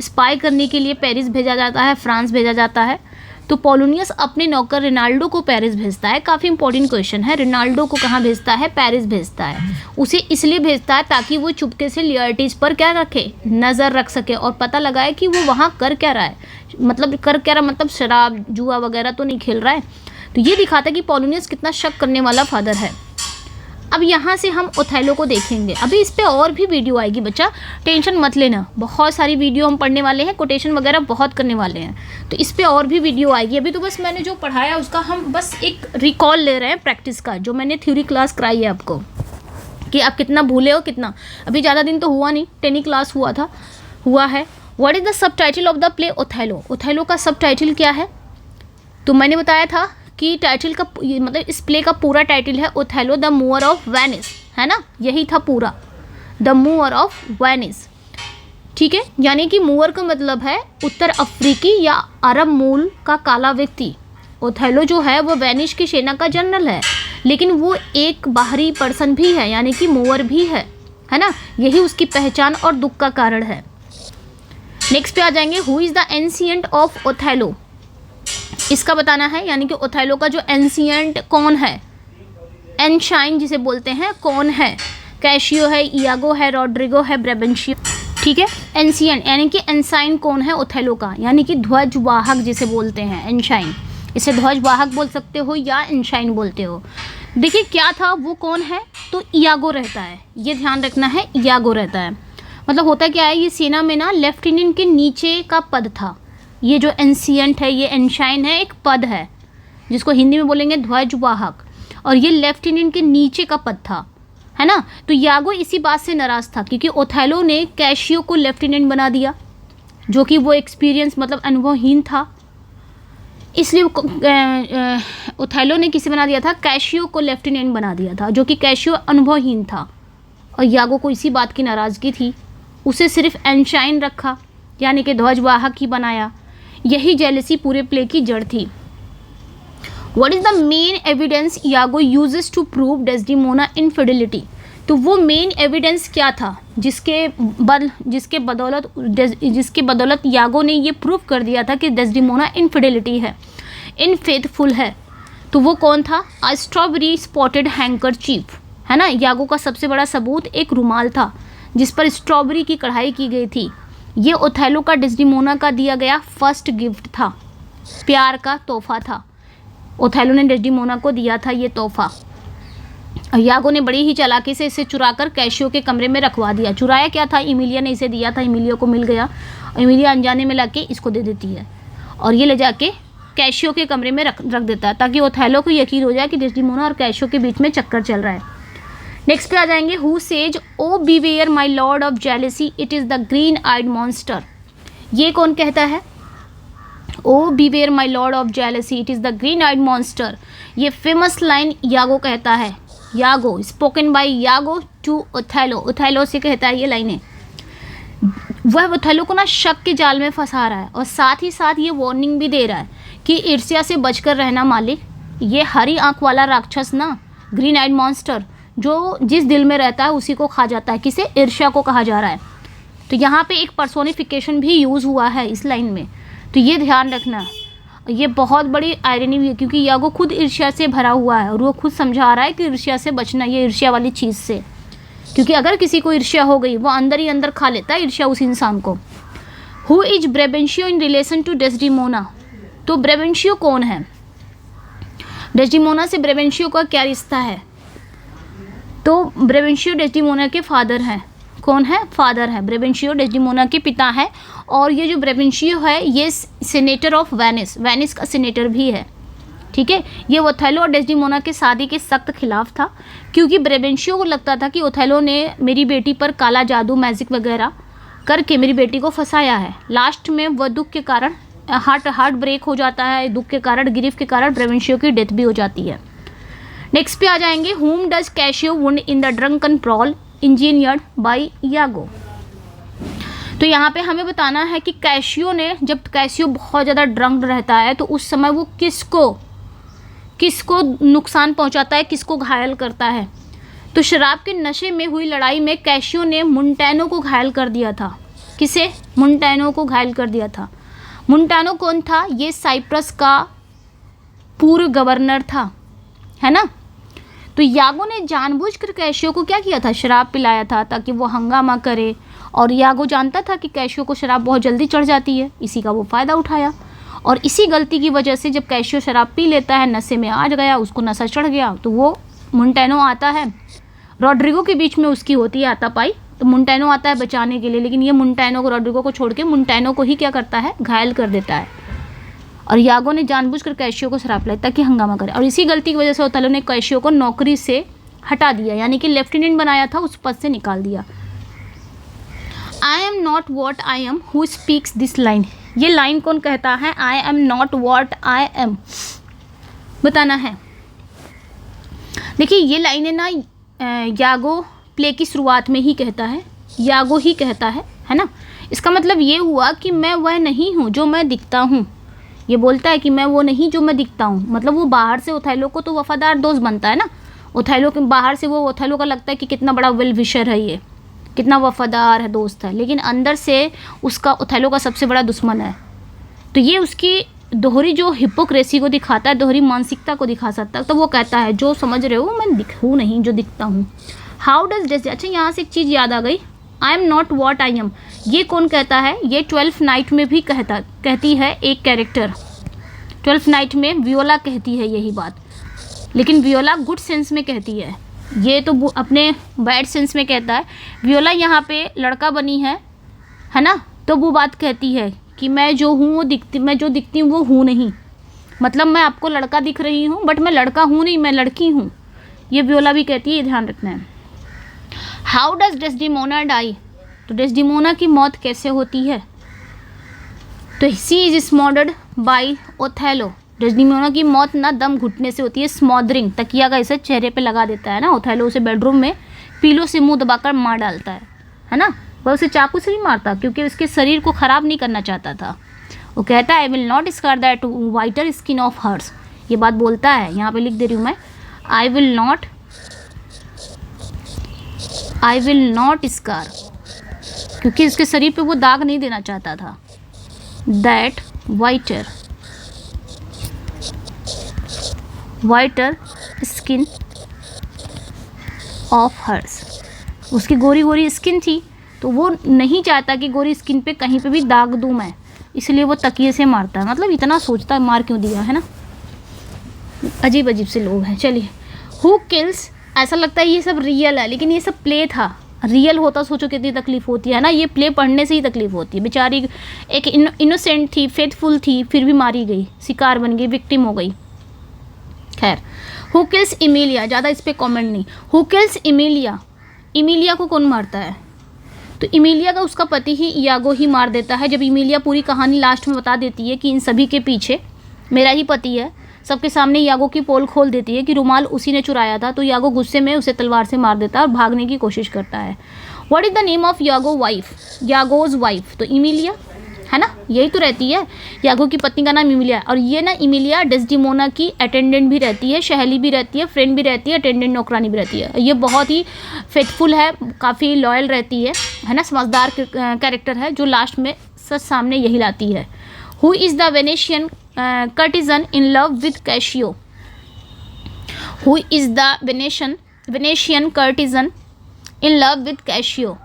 स्पाई करने के लिए पेरिस भेजा जाता है, फ्रांस भेजा जाता है? तो पोलोनियस अपने नौकर रिनाल्डो को पेरिस भेजता है। काफ़ी इंपॉर्टेंट क्वेश्चन है, रिनाल्डो को कहाँ भेजता है? पेरिस भेजता है। उसे इसलिए भेजता है ताकि वो चुपके से लियर्टीज पर क्या रखे, नज़र रख सके और पता लगाए कि वो वहाँ कर क्या रहा है, मतलब कर क्या रहा, मतलब शराब जुआ वगैरह तो नहीं खेल रहा है। तो ये दिखाता है कि पोलोनियस कितना शक करने वाला फादर है। अब यहाँ से हम ओथेलो को देखेंगे। अभी इस पर और भी वीडियो आएगी बच्चा, टेंशन मत लेना, बहुत सारी वीडियो हम पढ़ने वाले हैं, कोटेशन वगैरह बहुत करने वाले हैं, तो इस पर और भी वीडियो आएगी। अभी तो बस मैंने जो पढ़ाया उसका हम बस एक रिकॉल ले रहे हैं प्रैक्टिस का, जो मैंने थ्योरी क्लास कराई है आपको, कि आप कितना भूले हो कितना। अभी ज़्यादा दिन तो हुआ नहीं, 10 क्लास हुआ है। What is the sub title of the play Othello? Othello का सब टाइटल क्या है? तो मैंने बताया था कि टाइटल का मतलब इस प्ले का पूरा टाइटल है Othello the mover of Venice, है ना, यही था पूरा, द मूवर ऑफ वेनिस, ठीक है। यानी कि मूवर का मतलब है उत्तर अफ्रीकी या अरब मूल का काला व्यक्ति। ओथेलो जो है वो वेनिस की सेना का जनरल है, लेकिन वो एक बाहरी पर्सन भी है, यानी कि मूवर भी है ना, यही उसकी पहचान और दुख का कारण है। नेक्स्ट पे आ जाएंगे, who is the ancient of Othello? इसका बताना है, यानी कि ओथेलो का जो एंशिएंट कौन है, एनशाइन जिसे बोलते हैं, कौन है? कैशियो है, इयागो है, रॉड्रिगो है, ब्रेबेंशियो, ठीक है। एंशिएंट यानी कि एनसाइन कौन है ओथेलो का, यानी कि ध्वजवाहक जिसे बोलते हैं, एनशाइन, इसे ध्वजवाहक बोल सकते हो या एनशाइन बोलते हो। देखिए क्या था, वो कौन है? तो इयागो रहता है, ये ध्यान रखना है, इयागो रहता है। मतलब होता क्या है, ये सेना में ना लेफ्टिनेंट के नीचे का पद था। ये जो एंशिएंट है, ये एनशाइन है, एक पद है जिसको हिंदी में बोलेंगे ध्वजवाहक, और ये लेफ्टिनेंट के नीचे का पद था, है ना। तो यागो इसी बात से नाराज़ था क्योंकि ओथेलो ने कैशियो को लेफ्टिनेंट बना दिया, जो कि वो एक्सपीरियंस मतलब अनुभवहीन था, इसलिए ओथेलो ने किसे बना दिया था? कैशियो को लेफ्टिनेंट बना दिया था, जो कि कैशियो अनुभवहीन था, और यागो को इसी बात की नाराज़गी थी, उसे सिर्फ एनशाइन रखा, यानी कि ध्वजवाहक ही बनाया। यही जेलसी पूरे प्ले की जड़ थी। What is the main evidence Iago uses to prove Desdemona infidelity? तो वो मेन एविडेंस क्या था जिसके बदौलत यागो ने ये प्रूव कर दिया था कि डेस्डिमोना इनफिडेलिटी है, इनफेथफुल है? तो वो कौन था? अ स्ट्रॉबेरी स्पॉटेड हैंकरचीफ, है ना। यागो का सबसे बड़ा सबूत एक रुमाल था जिस पर स्ट्रॉबेरी की कढ़ाई की गई थी। ये ओथेलो का डेस्डिमोना का दिया गया फर्स्ट गिफ्ट था, प्यार का तोहफा था। ओथेलो ने डेस्डिमोना को दिया था ये तोहफा। यागो ने बड़ी ही चालाकी से इसे चुराकर कैशियो के कमरे में रखवा दिया। चुराया क्या था, इमिलिया ने इसे दिया था, इमिलिया को मिल गया। इमिलिया अनजाने में लाके इसको दे देती है और ये ले जाके कैशियो के कमरे में रख देता है ताकि ओथेलो को यकीन हो जाए कि डेस्डिमोना और कैशियो के बीच में चक्कर चल रहा है। नेक्स्ट पे आ जाएंगे, who says O beware my lord of jealousy, it is the green eyed monster. ये कौन कहता है, O beware my lord of jealousy, it is the green eyed monster. ये फेमस लाइन यागो कहता है, Iago, spoken by Iago to Othello. Othello से कहता है ये लाइनें। वह ओथेलो को ना शक के जाल में फंसा रहा है और साथ ही साथ ये वार्निंग भी दे रहा है कि ईर्ष्या से बचकर रहना मालिक। ये हरी आंख वाला राक्षस ना, ग्रीन आइड मॉन्स्टर, जो जिस दिल में रहता है उसी को खा जाता है। किसे, ईर्ष्या को कहा जा रहा है। तो यहाँ पे एक पर्सोनिफिकेशन भी यूज़ हुआ है इस लाइन में, तो ये ध्यान रखना। ये बहुत बड़ी आयरनी भी है क्योंकि यागो खुद ईर्ष्या से भरा हुआ है और वो खुद समझा रहा है कि ईर्ष्या से बचना, ये ईर्ष्या वाली चीज़ से, क्योंकि अगर किसी को ईर्ष्या हो गई वो अंदर ही अंदर खा लेता है ईर्ष्या उस इंसान को। Who is Brabantio in relation to Desdemona. तो ब्रेबेंशियो कौन है, डेस्डिमोना से ब्रेबेंशियो का क्या रिश्ता है। तो ब्रेबेंशियो डेस्डिमोना के फादर हैं। कौन है, फादर है। ब्रेबेंशियो डेस्डिमोना के पिता है और ये जो ब्रेबेंशियो है ये सीनेटर ऑफ वेनिस, वेनिस का सीनेटर भी है। ठीक है, ये ओथेलो और डेस्डिमोना के शादी के सख्त खिलाफ था क्योंकि ब्रेबेंशियो को लगता था कि ओथेलो ने मेरी बेटी पर काला जादू, मैजिक वगैरह करके मेरी बेटी को फंसाया है। लास्ट में वह दुख के कारण हार्ट ब्रेक हो जाता है, दुख के कारण, गिरिफ के कारण ब्रेबेंशियो की डेथ भी हो जाती है। नेक्स्ट पे आ जाएंगे, whom does Cassio wound in the drunken brawl engineered by Iago। तो यहाँ पे हमें बताना है कि कैशियो ने, जब कैशियो बहुत ज़्यादा ड्रंक रहता है तो उस समय वो किसको नुकसान पहुँचाता है, किसको घायल करता है। तो शराब के नशे में हुई लड़ाई में कैशियो ने मुंटैनो को घायल कर दिया था। किसे, मुंटैनो को घायल कर दिया था। मुंटैनो कौन था, ये साइप्रस का पूर्व गवर्नर था, है ना। तो यागो ने जानबूझकर कैशियो को क्या किया था, शराब पिलाया था ताकि वो हंगामा करे और यागो जानता था कि कैशियो को शराब बहुत जल्दी चढ़ जाती है, इसी का वो फ़ायदा उठाया। और इसी गलती की वजह से जब कैशियो शराब पी लेता है, नशे में आ गया, उसको नशा चढ़ गया, तो वो मुंटैनो आता है, रॉड्रिगो के बीच में उसकी होती है हाथापाई, तो मुंटैनो आता है बचाने के लिए, लेकिन ये मुंटैनो को, रॉड्रिगो को छोड़ के मुंटैनो को ही क्या करता है, घायल कर देता है। और यागो ने जानबूझकर कैशियो को शराब पिलाई ताकि हंगामा करे और इसी गलती की वजह से ओथेलो ने कैशियो को नौकरी से हटा दिया, यानी कि लेफ्टिनेंट बनाया था उस पद से निकाल दिया। I am not what I am who speaks this line. ये लाइन कौन कहता है, I am not what I am, बताना है। देखिए ये लाइनें ना यागो प्ले की शुरुआत में ही कहता है, यागो ही कहता है ना। इसका मतलब ये हुआ कि मैं वह नहीं हूँ जो मैं दिखता हूँ। ये बोलता है कि मैं वो नहीं जो मैं दिखता हूँ, मतलब वो बाहर से ओथेलो को तो वफादार दोस्त बनता है ना। ओथेलो के बाहर से वो ओथेलो का लगता है कि कितना बड़ा वेल विशर है, ये कितना वफादार है, दोस्त है, लेकिन अंदर से उसका ओथेलो का सबसे बड़ा दुश्मन है। तो ये उसकी दोहरी जो हिपोक्रेसी को दिखाता है, दोहरी मानसिकता को दिखा सकता है। तो वो कहता है जो समझ रहे हो मैं हूँ नहीं जो दिखता हूँ। हाउ डज डेस्टिनी, अच्छा यहाँ से एक चीज़ याद आ गई, I am not what I am, ये कौन कहता है, ये 12th नाइट में भी कहती है एक कैरेक्टर। 12th नाइट में वियोला कहती है यही बात, लेकिन वियोला गुड सेंस में कहती है, ये तो अपने बैड सेंस में कहता है। वियोला यहाँ पे लड़का बनी है ना, तो वो बात कहती है कि मैं जो हूँ वो मैं जो दिखती हूँ वो हूँ नहीं, मतलब मैं आपको लड़का दिख रही हूँ बट मैं लड़का हूँ नहीं, मैं लड़की हूँ, ये वियोला भी कहती है, ये ध्यान रखना है। हाउ डज डेस्डिमोना डाई, तो डेस्डिमोना की मौत कैसे होती है, तो सी इज स्मॉडर्ड बाई ओथेलो। डेस्डिमोना की मौत ना दम घुटने से होती है, स्मॉदरिंग, तकिया का इसे चेहरे पे लगा देता है ना ओथेलो, उसे बेडरूम में पीलो से मुंह दबाकर मार डालता है ना। वह उसे चाकू से नहीं मारता क्योंकि उसके शरीर को ख़राब नहीं करना चाहता था। वो कहता है I will not scar that whiter skin of hers, ये बात बोलता है, यहाँ पे लिख दे रही हूँ मैं, आई विल नॉट स्कार, क्योंकि उसके शरीर पे वो दाग नहीं देना चाहता था। That whiter skin of hers, उसकी गोरी गोरी स्किन थी तो वो नहीं चाहता कि गोरी स्किन पे कहीं पे भी दाग दूँ मैं, इसलिए वो तकिए से मारता है। मतलब इतना सोचता है मार क्यों दिया, है ना। अजीब अजीब से लोग हैं। चलिए, हु किल्स ऐसा लगता है ये सब रियल है, लेकिन ये सब प्ले था। रियल होता सोचो कितनी तकलीफ होती है ना, ये प्ले पढ़ने से ही तकलीफ होती है। बेचारी एक इनोसेंट थी, फेथफुल थी, फिर भी मारी गई, शिकार बन गई, विक्टिम हो गई। खैर, हु किल्स इमिलिया, ज़्यादा इस पर कॉमेंट नहीं। हु किल्स इमिलिया, इमिलिया को कौन मारता है? तो इमिलिया का उसका पति ही यागो ही मार देता है। जब इमिलिया पूरी कहानी लास्ट में बता देती है कि इन सभी के पीछे मेरा ही पति है, सबके सामने यागो की पोल खोल देती है कि रुमाल उसी ने चुराया था, तो यागो गुस्से में उसे तलवार से मार देता है और भागने की कोशिश करता है। What is the name of Iago wife, Iago's wife? तो इमिलिया है ना, यही तो रहती है। यागो की पत्नी का नाम इमिलिया, और ये ना इमिलिया डेस्डिमोना की अटेंडेंट भी रहती है, सहेली भी रहती है, फ्रेंड भी रहती है, अटेंडेंट नौकरानी भी रहती है। ये बहुत ही फेथफुल है, काफ़ी लॉयल रहती है ना, समझदार कैरेक्टर है, जो लास्ट में सच सामने यही लाती है। Who is the Venetian courtesan in love with Cassio? Who is the Venetian courtesan in love with Cassio?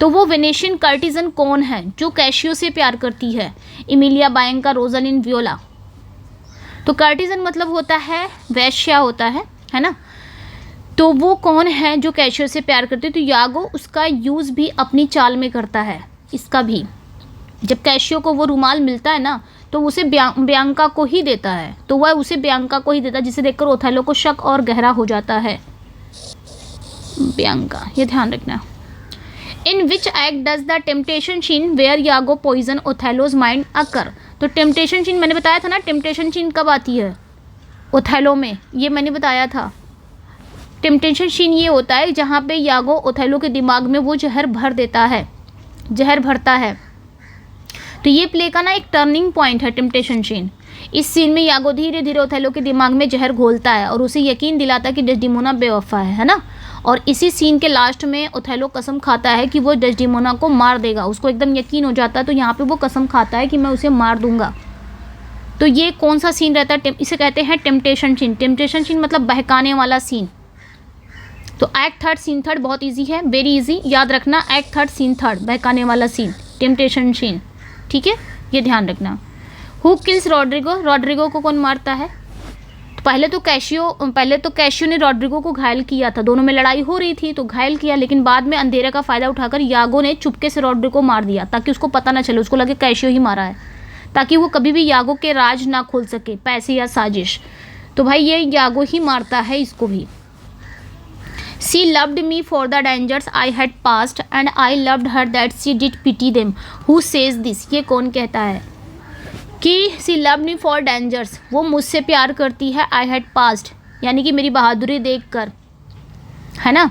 तो वो वेनेशियन कर्टिजन कौन है जो कैशियो से प्यार करती है? Imiliya, बायंका, Rosalind, Viola. तो कर्टिजन मतलब होता है वैश्या होता है ना। तो वो कौन है जो कैशियो से प्यार करती है? तो यागो उसका यूज़ भी अपनी चाल में करता है, इसका भी। जब कैशियो को वो रुमाल मिलता है ना, तो उसे बियांका को ही देता है, तो वह उसे बियांका को ही देता है, जिसे देखकर ओथेलो को शक और गहरा हो जाता है। बियांका, ये ध्यान रखना। In which act does the temptation scene where Iago poison Othello's mind occur? तो टेम्पटेशन सीन मैंने बताया था ना, टेम्पटेशन सीन कब आती है? ओथेलो में, ये मैंने बताया था। टेम्पटेशन सीन ये होता है जहाँ पे यागो ओथेलो के दिमाग में वो जहर भर देता है, जहर भरता है। तो ये प्ले का ना एक टर्निंग पॉइंट है टेम्पटेशन सीन। इस सीन में यागो धीरे धीरे ओथेलो के दिमाग में जहर घोलता है और उसे यकीन दिलाता है कि डेस्डिमोना बेवफा है ना। और इसी सीन के लास्ट में ओथेलो कसम खाता है कि वो डेस्डिमोना को मार देगा, उसको एकदम यकीन हो जाता है। तो यहाँ पे वो कसम खाता है कि मैं उसे मार दूंगा। तो ये कौन सा सीन रहता है? इसे कहते हैं टेम्पटेशन सीन। टेम्पटेशन सीन मतलब बहकाने वाला सीन। तो एक्ट थर्ड सीन थर्ड बहुत ईजी है, वेरी ईजी, याद रखना। एक्ट थर्ड सीन थर्ड, बहकाने वाला सीन, टेम्पटेशन सीन, ठीक है, ये ध्यान रखना। Who kills Rodrigo? रॉड्रिगो को कौन मारता है? तो पहले तो कैशियो ने रॉड्रिगो को घायल किया था, दोनों में लड़ाई हो रही थी तो घायल किया, लेकिन बाद में अंधेरे का फ़ायदा उठाकर यागो ने चुपके से रॉड्रिगो को मार दिया, ताकि उसको पता ना चले, उसको लगे कैशियो ही मारा है, ताकि वो कभी भी यागो के राज ना खोल सके, पैसे या साजिश। तो भाई ये यागो ही मारता है इसको भी। She loved me for the dangers I had passed and I loved her that she did pity them. Who says this? ये कौन कहता है कि she loved me for dangers? वो मुझसे प्यार करती है I had passed, यानी कि मेरी बहादुरी देखकर, है ना,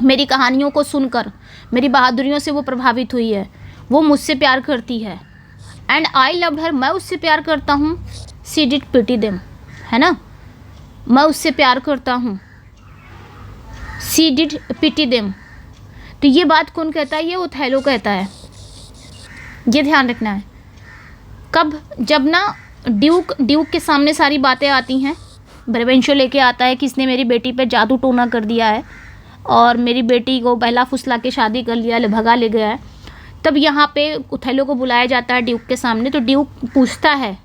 मेरी कहानियों को सुनकर, मेरी बहादुरियों से वो प्रभावित हुई है, वो मुझसे प्यार करती है। एंड आई लव्ड हर, मैं उससे प्यार करता हूँ। शी डिड पिटी देम, है ना, मैं उससे प्यार करता हूँ। She did pity them. तो ये बात कौन कहता है? ये ओथेलो कहता है, ये ध्यान रखना है। कब? जब ना ड्यूक के सामने सारी बातें आती हैं, ब्रेवेंशो लेके आता है कि इसने मेरी बेटी पे जादू टोना कर दिया है और मेरी बेटी को बहला फुसला के शादी कर लिया, भगा ले गया है। तब यहाँ पे ओथेलो को बुलाया जाता है ड्यूक के सामने। तो ड्यूक पूछता है,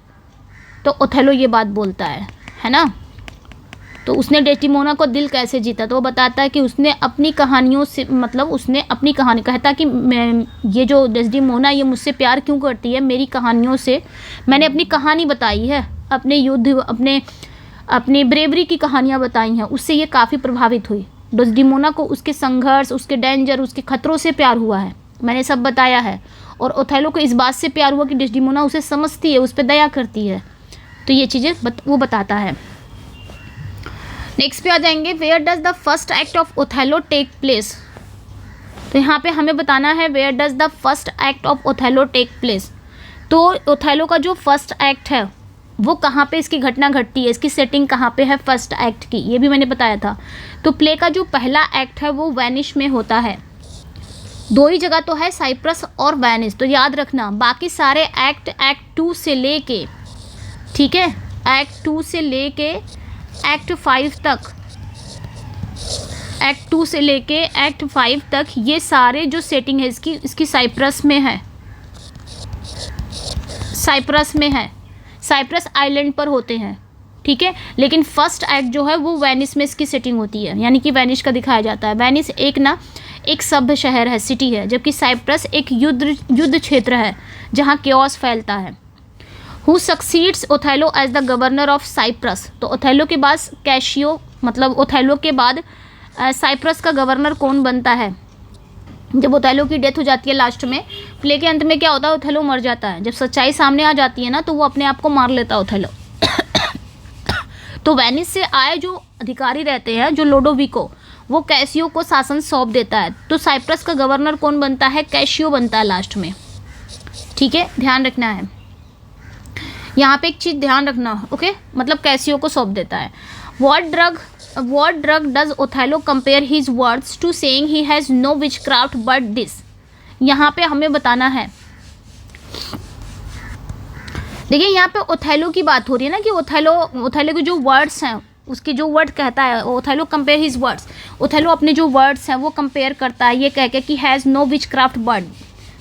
तो ओथेलो ये बात बोलता है ना। तो उसने डेस्टिमोना को दिल कैसे जीता? तो वो बताता है कि उसने अपनी कहानियों से, मतलब उसने अपनी कहानी, कहता कि ये जो डेस्टिमोना ये मुझसे प्यार क्यों करती है, मेरी कहानियों से मैंने अपनी कहानी बताई है, अपने युद्ध, अपने ब्रेवरी की कहानियाँ बताई हैं, उससे ये काफ़ी प्रभावित हुई। डेस्टिमोना को उसके संघर्ष, उसके डेंजर, उसके खतरों से प्यार हुआ है, मैंने सब बताया है। और ओथेलो को इस बात से प्यार हुआ कि डेस्टिमोना उसे समझती है, उस पर दया करती है। तो ये चीज़ें वो बताता है। नेक्स्ट पे आ जाएंगे, where does the first act of Othello take place? तो यहाँ पे हमें बताना है where does the first act of Othello take place. तो ओथेलो का जो फर्स्ट एक्ट है वो कहाँ पे इसकी घटना घटती है, इसकी सेटिंग कहाँ पे है फर्स्ट एक्ट की, ये भी मैंने बताया था। तो प्ले का जो पहला एक्ट है वो वेनिस में होता है। दो ही जगह तो है, साइप्रस और वेनिस, तो याद रखना। बाकी सारे एक्ट 2 से लेके, ठीक है, एक्ट 2 से लेके एक्ट 5 तक, एक्ट 2 से लेके एक्ट 5 तक ये सारे जो सेटिंग है इसकी साइप्रस में है, साइप्रस आइलैंड पर होते हैं, ठीक है। लेकिन फर्स्ट एक्ट जो है वो वेनिस में इसकी सेटिंग होती है, यानी कि वेनिस का दिखाया जाता है। वेनिस एक सभ्य शहर है, सिटी है, जबकि साइप्रस एक युद्ध क्षेत्र है जहाँ क्योस फैलता है। Who succeeds Othello as the governor of Cyprus, तो ओथेलो के बाद कैशियो, मतलब ओथेलो के बाद साइप्रस का गवर्नर कौन बनता है? जब ओथेलो की डेथ हो जाती है लास्ट में, प्ले के अंत में क्या होता है, ओथेलो मर जाता है। जब सच्चाई सामने आ जाती है ना, तो वो अपने आप को मार लेता है ओथेलो। तो वेनिस से आए जो अधिकारी रहते हैं, जो लोडोविको, वो कैसियो को शासन सौंप देता है। तो साइप्रस का गवर्नर कौन बनता है? कैशियो बनता है लास्ट में, ठीक है, ध्यान रखना है यहाँ पे एक चीज़ ध्यान रखना, ओके, मतलब कैसियो को सौंप देता है। What drug does Othello compare his words to, saying he has no witchcraft but this? यहाँ पे हमें बताना है, देखिए यहाँ पे ओथेलो की बात हो रही है ना, कि ओथेलो के जो वर्ड्स हैं, उसके जो वर्ड कहता है, Othello compare his words, Othello अपने जो वर्ड्स हैं वो कंपेयर करता है ये कह के कि has know which craft but,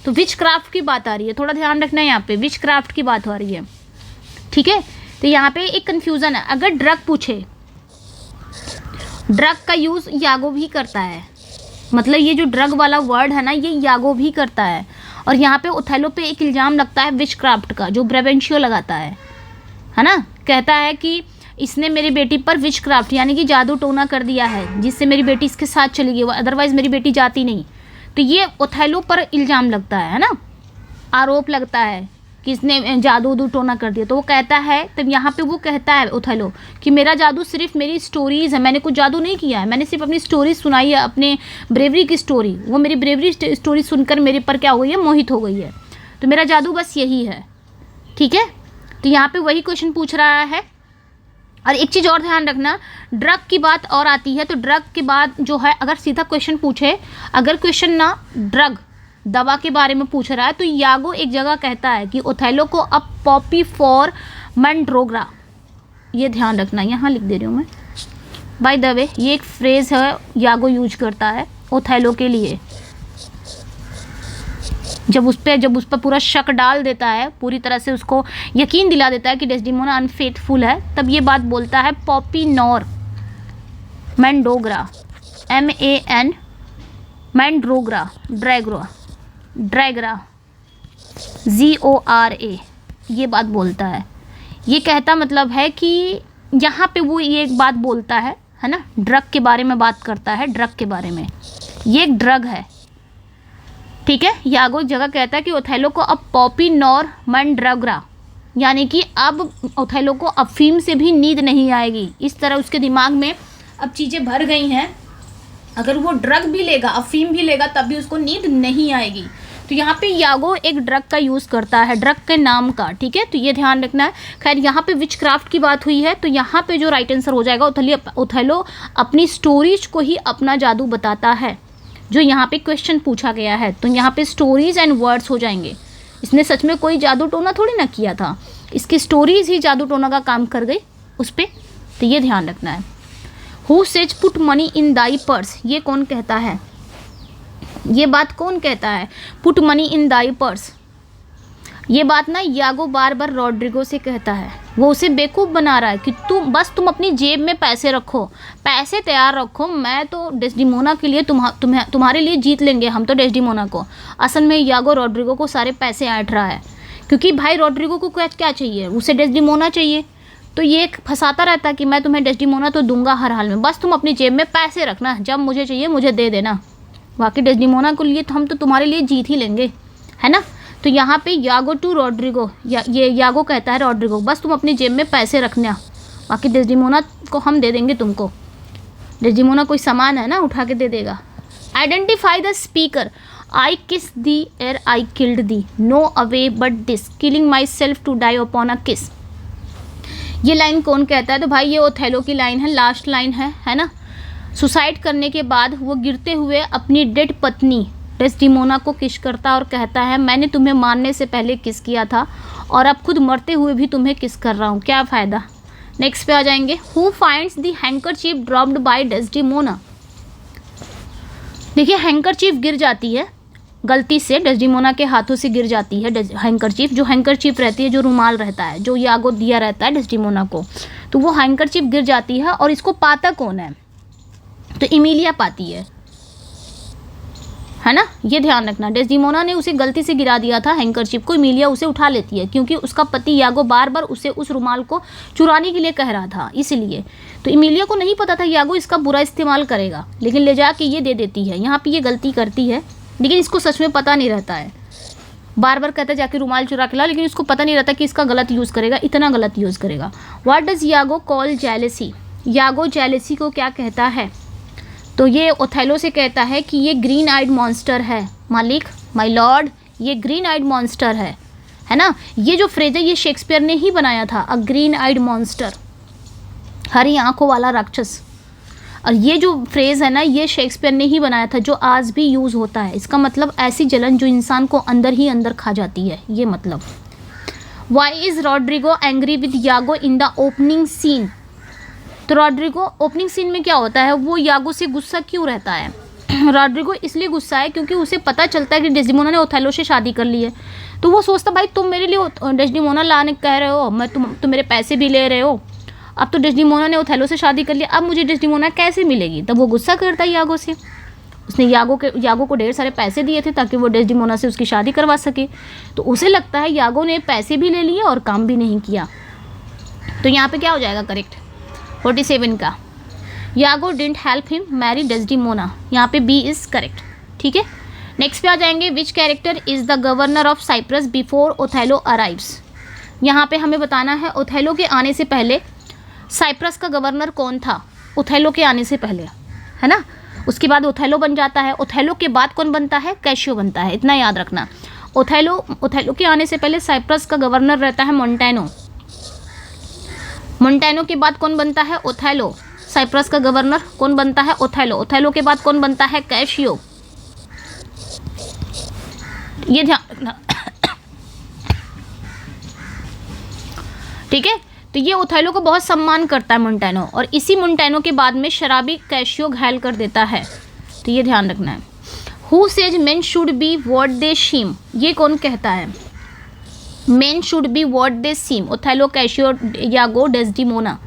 तो विच क्राफ्ट की बात आ रही है, थोड़ा ध्यान रखना है यहाँ पे, विच क्राफ्ट की बात हो रही है, ठीक है। तो यहाँ पे एक कन्फ्यूज़न है, अगर ड्रग पूछे, ड्रग का यूज़ यागो भी करता है, मतलब ये जो ड्रग वाला वर्ड है ना, ये यागो भी करता है। और यहाँ पे ओथेलो पे एक इल्ज़ाम लगता है विच क्राफ्ट का, जो ब्रेवेंशियो लगाता है ना, कहता है कि इसने मेरी बेटी पर विच क्राफ्ट यानी कि जादू टोना कर दिया है, जिससे मेरी बेटी इसके साथ चली गई, अदरवाइज़ मेरी बेटी जाती नहीं। तो ये ओथेलो पर इल्ज़ाम लगता है ना, आरोप लगता है कि इसने जादू टोना कर दिया। तो वो कहता है, तब यहाँ पे वो कहता है ओथेलो कि मेरा जादू सिर्फ मेरी स्टोरीज़ है, मैंने कुछ जादू नहीं किया है, मैंने सिर्फ अपनी स्टोरीज सुनाई है, अपने ब्रेवरी की स्टोरी, वो मेरी ब्रेवरी स्टोरी सुनकर मेरे पर क्या हो गई है, मोहित हो गई है, तो मेरा जादू बस यही है, ठीक है। तो यहाँ पे वही क्वेश्चन पूछ रहा है। और एक चीज़ और ध्यान रखना, ड्रग की बात और आती है, तो ड्रग के बाद जो है, अगर सीधा क्वेश्चन पूछे, अगर क्वेश्चन ना ड्रग दवा के बारे में पूछ रहा है, तो यागो एक जगह कहता है कि ओथेलो को अब पॉपी फॉर मैंड्रोग्रा, ये ध्यान रखना, यहाँ लिख दे रही हूँ मैं, बाय द वे ये एक फ्रेज़ है यागो यूज करता है ओथेलो के लिए, जब उस पर पूरा शक डाल देता है, पूरी तरह से उसको यकीन दिला देता है कि डेस्डिमोना अनफेथफुल है, तब ये बात बोलता है पॉपी नॉर मैंडोग्रा, MAN मैंड्रोग्रा, ड्रैगरा GORA, ये बात बोलता है। ये कहता मतलब है कि यहाँ पे वो ये एक बात बोलता है ना, ड्रग के बारे में बात करता है, ड्रग के बारे में, ये एक ड्रग है, ठीक है। यागो एक जगह कहता है कि ओथेलो को अब पॉपी नॉर मैंड्रोग्रा, यानी कि अब ओथेलो को अफीम से भी नींद नहीं आएगी, इस तरह उसके दिमाग में अब चीज़ें भर गई हैं, अगर वो ड्रग भी लेगा, अफीम भी लेगा, तब भी उसको नींद नहीं आएगी। तो यहाँ पे यागो एक ड्रग का यूज़ करता है, ड्रग के नाम का, ठीक है, तो ये ध्यान रखना है। खैर यहाँ पे विच क्राफ्ट की बात हुई है, तो यहाँ पे जो राइट आंसर हो जाएगा, ओथेलो अपनी स्टोरीज को ही अपना जादू बताता है, जो यहाँ पे क्वेश्चन पूछा गया है, तो यहाँ पे स्टोरीज एंड वर्ड्स हो जाएंगे। इसने सच में कोई जादू टोना थोड़ी ना किया था, इसकी स्टोरीज ही जादू टोना का काम कर गई उस पर, तो ये ध्यान रखना है। Who says put money in Dai purse, ये कौन कहता है, ये बात कौन कहता है, put money in Dai purse, ये बात ना यागो बार बार रॉड्रिगो से कहता है, वो उसे बेवकूफ़ बना रहा है कि तुम अपनी जेब में पैसे रखो, पैसे तैयार रखो, मैं तो डेस्डिमोना के लिए तुम्हारे लिए जीत लेंगे हम तो डेस्डिमोना को। असल में यागो रॉड्रिगो को सारे पैसे ऐंठ रहा है, क्योंकि भाई रॉड्रिगो को क्या चाहिए, उसे डेस्डिमोना चाहिए, तो ये फंसाता रहता है कि मैं तुम्हें डेस्डिमोना तो दूंगा हर हाल में, बस तुम अपनी जेब में पैसे रखना, जब मुझे चाहिए मुझे दे देना, बाकी डेस्डिमोना को लिए तो हम तो तुम्हारे लिए जीत ही लेंगे, है ना। तो यहाँ पे यागो टू रॉड्रिगो, ये यागो कहता है रॉड्रिगो, बस तुम अपनी जेब में पैसे रखना, बाकी डेस्डिमोना को हम दे देंगे तुमको, डेस्डिमोना कोई सामान है ना, उठा के दे देगा। Identify the speaker, I kiss thee ere I killed thee, no way but this, killing myself to die upon a kiss, ये लाइन कौन कहता है, तो भाई ये ओथेलो की लाइन है, लास्ट लाइन है ना। सुसाइड करने के बाद वो गिरते हुए अपनी डेड पत्नी डेस्डिमोना को किस करता और कहता है, मैंने तुम्हें मारने से पहले किस किया था और अब खुद मरते हुए भी तुम्हें किस कर रहा हूँ, क्या फ़ायदा। नेक्स्ट पे आ जाएंगे, who finds the handkerchief dropped by Desdemona, देखिए हैंकरचीफ गिर जाती है, गलती से डेस्डिमोना के हाथों से गिर जाती है हैंकरचीफ, जो हैंकरचीफ रहती है, जो रुमाल रहता है, जो यागो दिया रहता है डेस्डिमोना को, तो वो हैंकरचीफ गिर जाती है। और इसको पाता कौन है? तो इमिलिया पाती है ना, ये ध्यान रखना। डेस्डिमोना ने उसे गलती से गिरा दिया था हैंकरचीफ को, इमिलिया उसे उठा लेती है क्योंकि उसका पति यागो बार बार उसे उस रुमाल को चुराने के लिए कह रहा था, इसलिए। तो इमिलिया को नहीं पता था यागो इसका बुरा इस्तेमाल करेगा, लेकिन ले जाके ये दे देती है। यहाँ पे ये गलती करती है, लेकिन इसको सच में पता नहीं रहता है। बार बार कहता है जाके रुमाल चुरा के ला, लेकिन इसको पता नहीं रहता कि इसका गलत यूज़ करेगा, इतना गलत यूज़ करेगा। What does यागो call jealousy? यागो jealousy को क्या कहता है? तो ये ओथेलो से कहता है कि ये ग्रीन आइड मॉन्स्टर है मालिक, माय लॉर्ड, ये ग्रीन आइड मॉन्स्टर है ना। ये जो फ्रेज है ये शेक्सपियर ने ही बनाया था, अ ग्रीन आइड मॉन्स्टर, हरी आंखों वाला राक्षस। और ये जो फ्रेज़ है ना, ये शेक्सपियर ने ही बनाया था, जो आज भी यूज़ होता है। इसका मतलब ऐसी जलन जो इंसान को अंदर ही अंदर खा जाती है, ये मतलब। Why is Roderigo angry with Iago in the opening scene? तो रॉड्रिगो ओपनिंग सीन में क्या होता है, वो यागो से गुस्सा क्यों रहता है? रॉड्रिगो इसलिए गुस्सा है क्योंकि उसे पता चलता है कि डेस्डिमोना ने ओथेलो से शादी कर ली है। तो वो सोचता भाई तुम मेरे लिए डेस्डिमोना लाने कह रहे हो, मैं तुम मेरे पैसे भी ले रहे हो, अब तो डेस्डिमोना ने ओथेलो से शादी कर लिया, अब मुझे डेस्डिमोना कैसे मिलेगी? तब वो गुस्सा करता है यागो से। उसने यागो को ढेर सारे पैसे दिए थे ताकि वो डेस्डिमोना से उसकी शादी करवा सके। तो उसे लगता है यागो ने पैसे भी ले लिए और काम भी नहीं किया। तो यहाँ पे क्या हो जाएगा करेक्ट? 47 का Iago didn't help him marry Desdemona, यहाँ पे बी इज़ करेक्ट। ठीक है, नेक्स्ट पे आ जाएंगे। Which character is the governor of Cyprus before Othello arrives? यहाँ पे हमें बताना है ओथेलो के आने से पहले साइप्रस का गवर्नर कौन था, ओथेलो के आने से पहले, है ना। उसके बाद ओथेलो बन जाता है, ओथेलो के बाद कौन बनता है? कैशियो बनता है, इतना याद रखना। ओथेलो के आने से पहले साइप्रस का गवर्नर रहता है मोंटेनो। मोंटेनो के बाद कौन बनता है? ओथेलो। साइप्रस का गवर्नर कौन बनता है? ओथेलो। ओथेलो के बाद कौन बनता है? कैशियो। ये ध्यान रखना। ठीक है, तो ये ओथेलो को बहुत सम्मान करता है मोंटेनो, और इसी मोंटेनो के बाद में शराबी कैशियो घायल कर देता है। तो ये ध्यान रखना है। Who says men should be what they seem? ये कौन कहता है? Men should be what they seem, Othello, Cassio, Iago, Desdemona,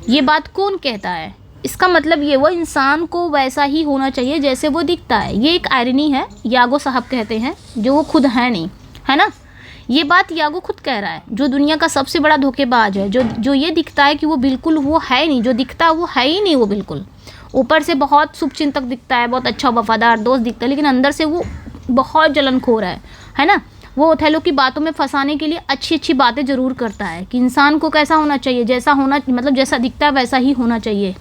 ये बात कौन कहता है? इसका मतलब ये वो इंसान को वैसा ही होना चाहिए जैसे वो दिखता है। ये एक आयरनी है, यागो साहब कहते हैं, जो वो खुद है नहीं, है ना। ये बात यागो खुद कह रहा है, जो दुनिया का सबसे बड़ा धोखेबाज है, जो ये दिखता है कि वो बिल्कुल वो है नहीं, जो दिखता है वो है ही नहीं, वो बिल्कुल ऊपर से बहुत शुभचिंतक दिखता है, बहुत अच्छा वफादार दोस्त दिखता है, लेकिन अंदर से वो बहुत जलनखोर है ना। वो ओथेलो की बातों में फंसाने के लिए अच्छी अच्छी बातें ज़रूर करता है कि इंसान को कैसा होना चाहिए, जैसा होना, मतलब जैसा दिखता है वैसा ही होना चाहिए।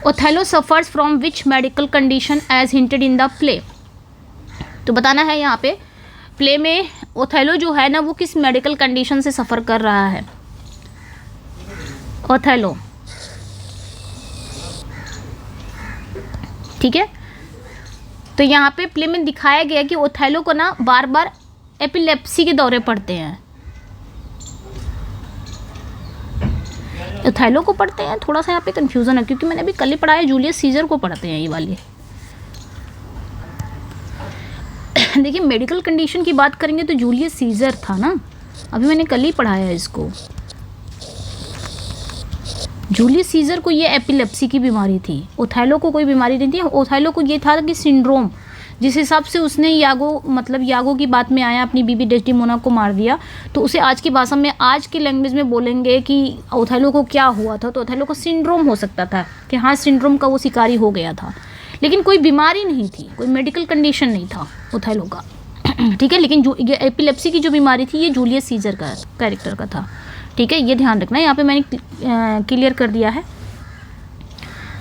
Othello suffers from which medical condition as hinted in the play? तो बताना है यहाँ पे प्ले में ओथेलो जो है ना वो किस मेडिकल कंडीशन से सफ़र कर रहा है। ओथेलो, ठीक है। तो यहाँ पे प्ले में दिखाया गया कि ओथेलो को ना बार बार एपिलेप्सी के दौरे पड़ते हैं। ओथेलो को पढ़ते हैं, थोड़ा सा यहाँ पे कंफ्यूजन है क्योंकि मैंने अभी कल ही पढ़ा है, जूलियस सीजर को पढ़ते हैं ये वाली। देखिए मेडिकल कंडीशन की बात करेंगे तो जूलियस सीजर था ना, अभी मैंने कल ही पढ़ाया है इसको। जूलियस सीजर को ये एपिलेप्सी की बीमारी थी, ओथेलो को कोई बीमारी नहीं थी। ओथेलो को ये था कि सिंड्रोम, जिस हिसाब से उसने यागो की बात में आया, अपनी बीबी डेस्डिमोना को मार दिया, तो उसे आज की भाषा में, आज की लैंग्वेज में बोलेंगे कि ओथेलो को क्या हुआ था, तो ओथेलो को सिंड्रोम हो सकता था कि हाँ सिंड्रोम का वो शिकारी हो गया था, लेकिन कोई बीमारी नहीं थी, कोई मेडिकल कंडीशन नहीं था ओथेलो का। ठीक है, लेकिन ये एपिलेप्सी की जो बीमारी थी ये जूलियस सीजर का कैरेक्टर का था। ठीक है, ये ध्यान रखना, यहाँ पे मैंने क्लियर कर दिया है,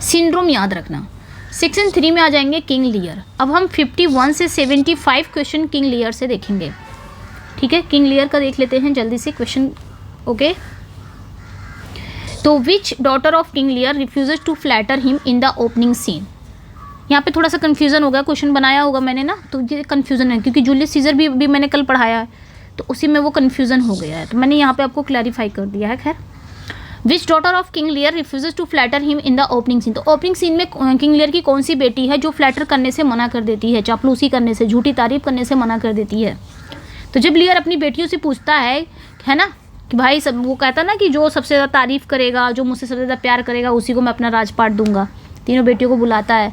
सिंड्रोम याद रखना। सेक्शन 3 में आ जाएंगे किंग लियर। अब हम 51 से 75 क्वेश्चन किंग लियर से देखेंगे। ठीक है, किंग लियर का देख लेते हैं जल्दी से क्वेश्चन। ओके, तो which daughter of King Lear refuses to flatter him in the opening scene? यहाँ पे थोड़ा सा कन्फ्यूज़न होगा, क्वेश्चन बनाया होगा मैंने ना, तो ये कन्फ्यूज़न है क्योंकि जूलियस सीजर भी मैंने कल पढ़ाया है, तो उसी में वो कन्फ्यूज़न हो गया है, तो मैंने यहाँ पे आपको क्लैरिफाई कर दिया है। खैर, which daughter of King Lear refuses to flatter him in the opening scene. तो ओपनिंग सीन में किंग लियर की कौन सी बेटी है जो फ्लैटर करने से मना कर देती है, चापलूसी करने से, झूठी तारीफ करने से मना कर देती है। तो जब लियर अपनी बेटियों से पूछता है ना, कि भाई सब, वो कहता ना कि जो सबसे ज़्यादा तारीफ़ करेगा, जो मुझसे सबसे ज़्यादा प्यार करेगा, उसी को मैं अपना राजपाट दूंगा। तीनों बेटियों को बुलाता है।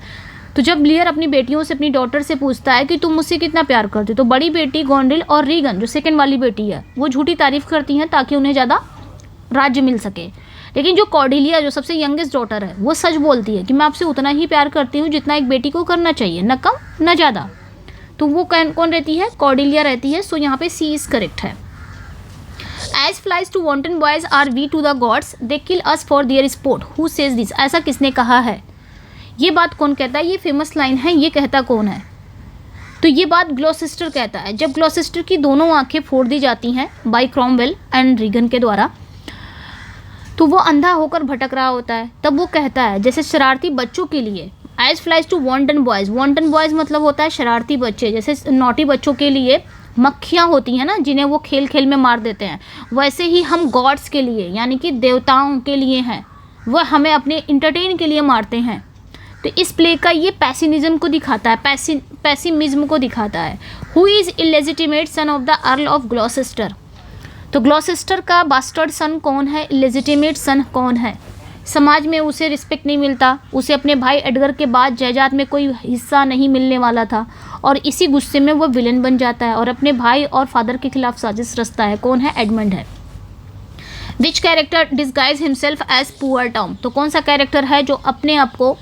तो जब लियर अपनी बेटियों से, अपनी डॉटर से पूछता है कि तुम मुझसे कितना प्यार करती हो, तो बड़ी बेटी गॉन्डिल और रीगन जो सेकंड वाली बेटी है वो झूठी तारीफ़ करती हैं ताकि उन्हें ज़्यादा राज्य मिल सके। लेकिन जो कॉर्डेलिया जो सबसे यंगेस्ट डॉटर है वो सच बोलती है कि मैं आपसे उतना ही प्यार करती हूँ जितना एक बेटी को करना चाहिए, न कम न ज़्यादा। तो वो कौन रहती है? कॉर्डेलिया रहती है। सो यहाँ पे सी इज़ करेक्ट है। As flies to wanton boys are we to the gods, they kill us for their sport. Who says this? ऐसा किसने कहा है? ये बात कौन कहता है? ये फेमस लाइन है, ये कहता कौन है? तो ये बात ग्लॉसेस्टर कहता है। जब ग्लॉसेस्टर की दोनों आंखें फोड़ दी जाती हैं बाय क्रॉमवेल एंड रीगन के द्वारा, तो वो अंधा होकर भटक रहा होता है। तब वो कहता है, जैसे शरारती बच्चों के लिए, as flies to wanton boys. Wanton boys मतलब होता है शरारती बच्चे। जैसे नॉटी बच्चों के लिए मक्खियाँ होती हैं ना, जिन्हें वो खेल खेल में मार देते हैं, वैसे ही हम गॉड्स के लिए, यानी कि देवताओं के लिए हैं, वह हमें अपने इंटरटेन के लिए मारते हैं। तो इस प्ले का ये पैसिनिज्म को दिखाता है, पैसिमिज्म को दिखाता है। Who is illegitimate son of the earl of Gloucester. तो ग्लॉसेस्टर का बास्टर्ड सन कौन है, इलेजिटिमेट सन कौन है? समाज में उसे रिस्पेक्ट नहीं मिलता, उसे अपने भाई एडगर के बाद जायदाद में कोई हिस्सा नहीं मिलने वाला था, और इसी गुस्से में वो विलन बन जाता है और अपने भाई और फादर के खिलाफ साजिश रचता है। कौन है? एडमंड है। Which character disguise himself as poor Tom. तो कौन सा कैरेक्टर है जो अपने आप को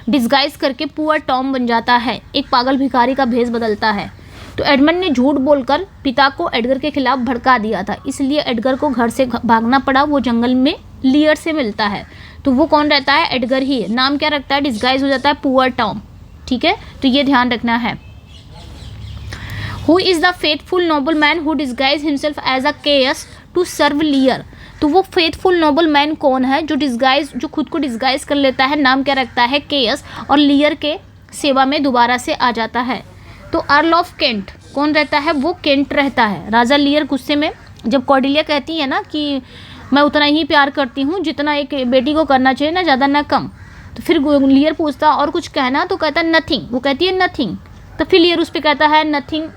डिस्गाइज करके पुअर टॉम बन जाता है, एक पागल भिखारी का भेष बदलता है? तो एडमंड ने झूठ बोलकर पिता को एडगर के खिलाफ भड़का दिया था, इसलिए एडगर को घर से भागना पड़ा। वो जंगल में लियर से मिलता है। तो वो कौन रहता है? एडगर ही है। नाम क्या रखता है? डिस्गाइज हो जाता है पुअर टॉम। ठीक है, तो ये ध्यान रखना है। Who is the faithful noble man who disguise himself as a Caius to serve Lear. तो वो फेथफुल नोबल मैन कौन है जो खुद को डिस्गाइज कर लेता है? नाम क्या रखता है? केयस, और लियर के सेवा में दोबारा से आ जाता है। तो अर्ल ऑफ केंट कौन रहता है? वो केंट रहता है। राजा लियर गुस्से में, जब कॉर्डेलिया कहती है ना कि मैं उतना ही प्यार करती हूँ जितना एक बेटी को करना चाहिए, ना ज़्यादा ना कम, तो फिर लियर पूछता और कुछ कहना, तो कहता है नथिंग। वो कहती है नथिंग, तो फिर लियर उस पर कहता है नथिंग।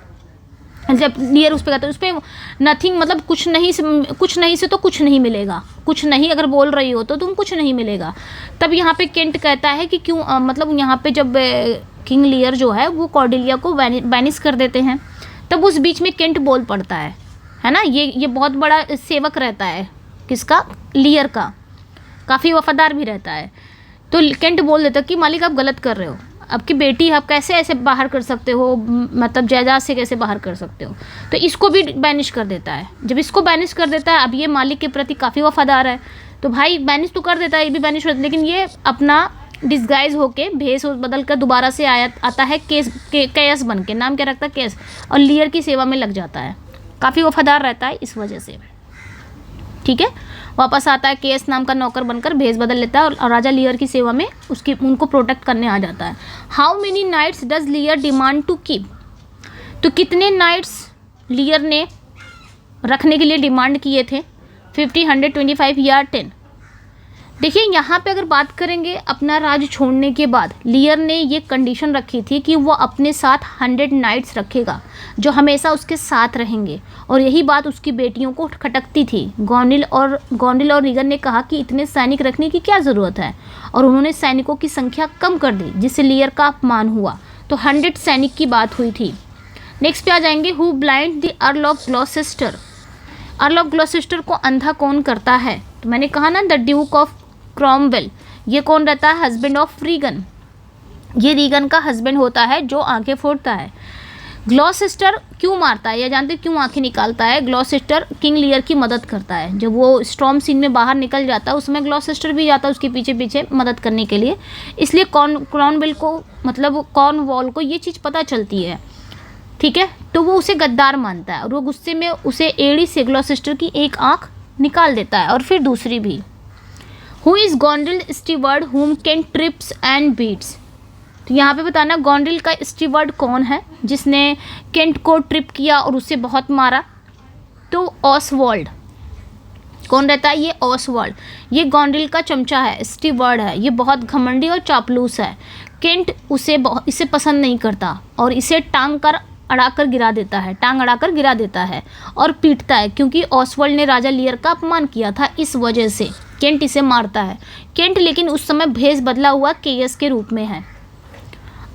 जब लियर उस पर कहता है, उस पर नथिंग मतलब कुछ नहीं से तो कुछ नहीं मिलेगा, कुछ नहीं अगर बोल रही हो तो तुम कुछ नहीं मिलेगा। तब यहाँ पे केंट कहता है कि क्यों, मतलब यहाँ पे जब किंग लियर जो है वो कॉर्डेलिया को बैनिश कर देते हैं, तब उस बीच में केंट बोल पड़ता है ना। ये बहुत बड़ा सेवक रहता है, किसका? लियर का, काफ़ी वफादार भी रहता है। तो केंट बोल देता कि मालिक आप गलत कर रहे हो, आपकी बेटी आप कैसे ऐसे बाहर कर सकते हो, मतलब जायदाद से कैसे बाहर कर सकते हो। तो इसको भी बैनिश कर देता है। जब इसको बैनिश कर देता है, अब ये मालिक के प्रति काफ़ी वफादार है, तो भाई बैनिश तो कर देता है, ये भी बैनिश होता है, लेकिन ये अपना डिस्गाइज होके भेष बदल कर दोबारा से आता है केयस बन के। नाम क्या रखता है? केयस, और लियर की सेवा में लग जाता है। काफ़ी वफादार रहता है इस वजह से। ठीक है, वापस आता है, केएस नाम का नौकर बनकर भेष बदल लेता है और राजा लियर की सेवा में उनको प्रोटेक्ट करने आ जाता है। How many knights does Lear demand to keep. तो कितने नाइट्स लियर ने रखने के लिए डिमांड किए थे? 50, 100, 25 या 10। देखिए यहाँ पे अगर बात करेंगे अपना राज छोड़ने के बाद, लियर ने ये कंडीशन रखी थी कि वो अपने साथ 100 नाइट्स रखेगा जो हमेशा उसके साथ रहेंगे, और यही बात उसकी बेटियों को खटकती थी। गॉन्डिल और रीगन ने कहा कि इतने सैनिक रखने की क्या ज़रूरत है, और उन्होंने सैनिकों की संख्या कम कर दी, जिससे लियर का अपमान हुआ। तो 100 सैनिक की बात हुई थी। नेक्स्ट पे आ जाएंगे, who blind the earl of Gloucester. Earl of Gloucester को अंधा कौन करता है? तो मैंने कहा ना, द ड्यूक ऑफ क्रॉमवेल। ये कौन रहता है? Husband of Regan. ये रीगन का हस्बैंड होता है जो आंखें फोड़ता है। ग्लॉसेस्टर क्यों मारता है या जानते क्यों आंखें निकालता है? ग्लॉसेस्टर किंग लियर की मदद करता है। जब वो स्टॉर्म सीन में बाहर निकल जाता है, उसमें ग्लॉसेस्टर भी जाता है उसके पीछे पीछे मदद करने के लिए। इसलिए क्रॉमवेल को, मतलब कॉर्नवॉल को ये चीज़ पता चलती है। ठीक है, तो वो उसे गद्दार मानता है और वो गुस्से में उसे एड़ी से ग्लॉसेस्टर की एक आँख निकाल देता है और फिर दूसरी भी। हु इज़ गॉन्डिल स्टीवर्ड हुम कैन ट्रिप्स एंड बीट्स। तो यहाँ पे बताना गॉन्डिल का स्टीवर्ड कौन है जिसने केंट को ट्रिप किया और उसे बहुत मारा? तो ऑसवाल्ड। कौन रहता है? ये ऑसवाल्ड। ये गॉन्ड्रिल का चमचा है, स्टीवर्ड है, ये बहुत घमंडी और चापलूस है। केंट इसे पसंद नहीं करता और इसे टांग अड़ाकर गिरा देता है और पीटता है, क्योंकि ऑसवाल्ड ने राजा लियर का अपमान किया था। इस वजह से केंट इसे मारता है। केंट लेकिन उस समय भेष बदला हुआ केयस के रूप में है।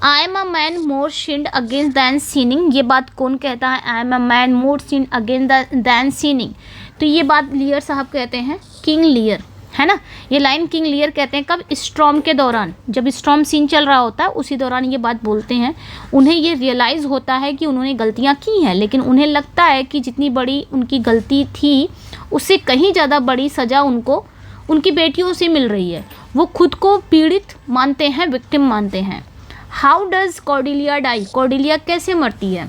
I am a man more sinned against than sinning. ये बात कौन कहता है? I am a man more sinned against than sinning. तो ये बात लियर साहब कहते हैं, किंग लियर, है ना। ये लाइन किंग लियर कहते हैं कब? स्टॉर्म के दौरान, जब स्टॉर्म सीन चल रहा होता है उसी दौरान ये बात बोलते हैं। उन्हें ये रियलाइज़ होता है कि उन्होंने गलतियाँ की हैं, लेकिन उन्हें लगता है कि जितनी बड़ी उनकी गलती थी उससे कहीं ज़्यादा बड़ी सज़ा उनको उनकी बेटियों से मिल रही है। वो खुद को पीड़ित मानते हैं, विक्टिम मानते हैं। How does Cordelia die? Cordelia कैसे मरती है?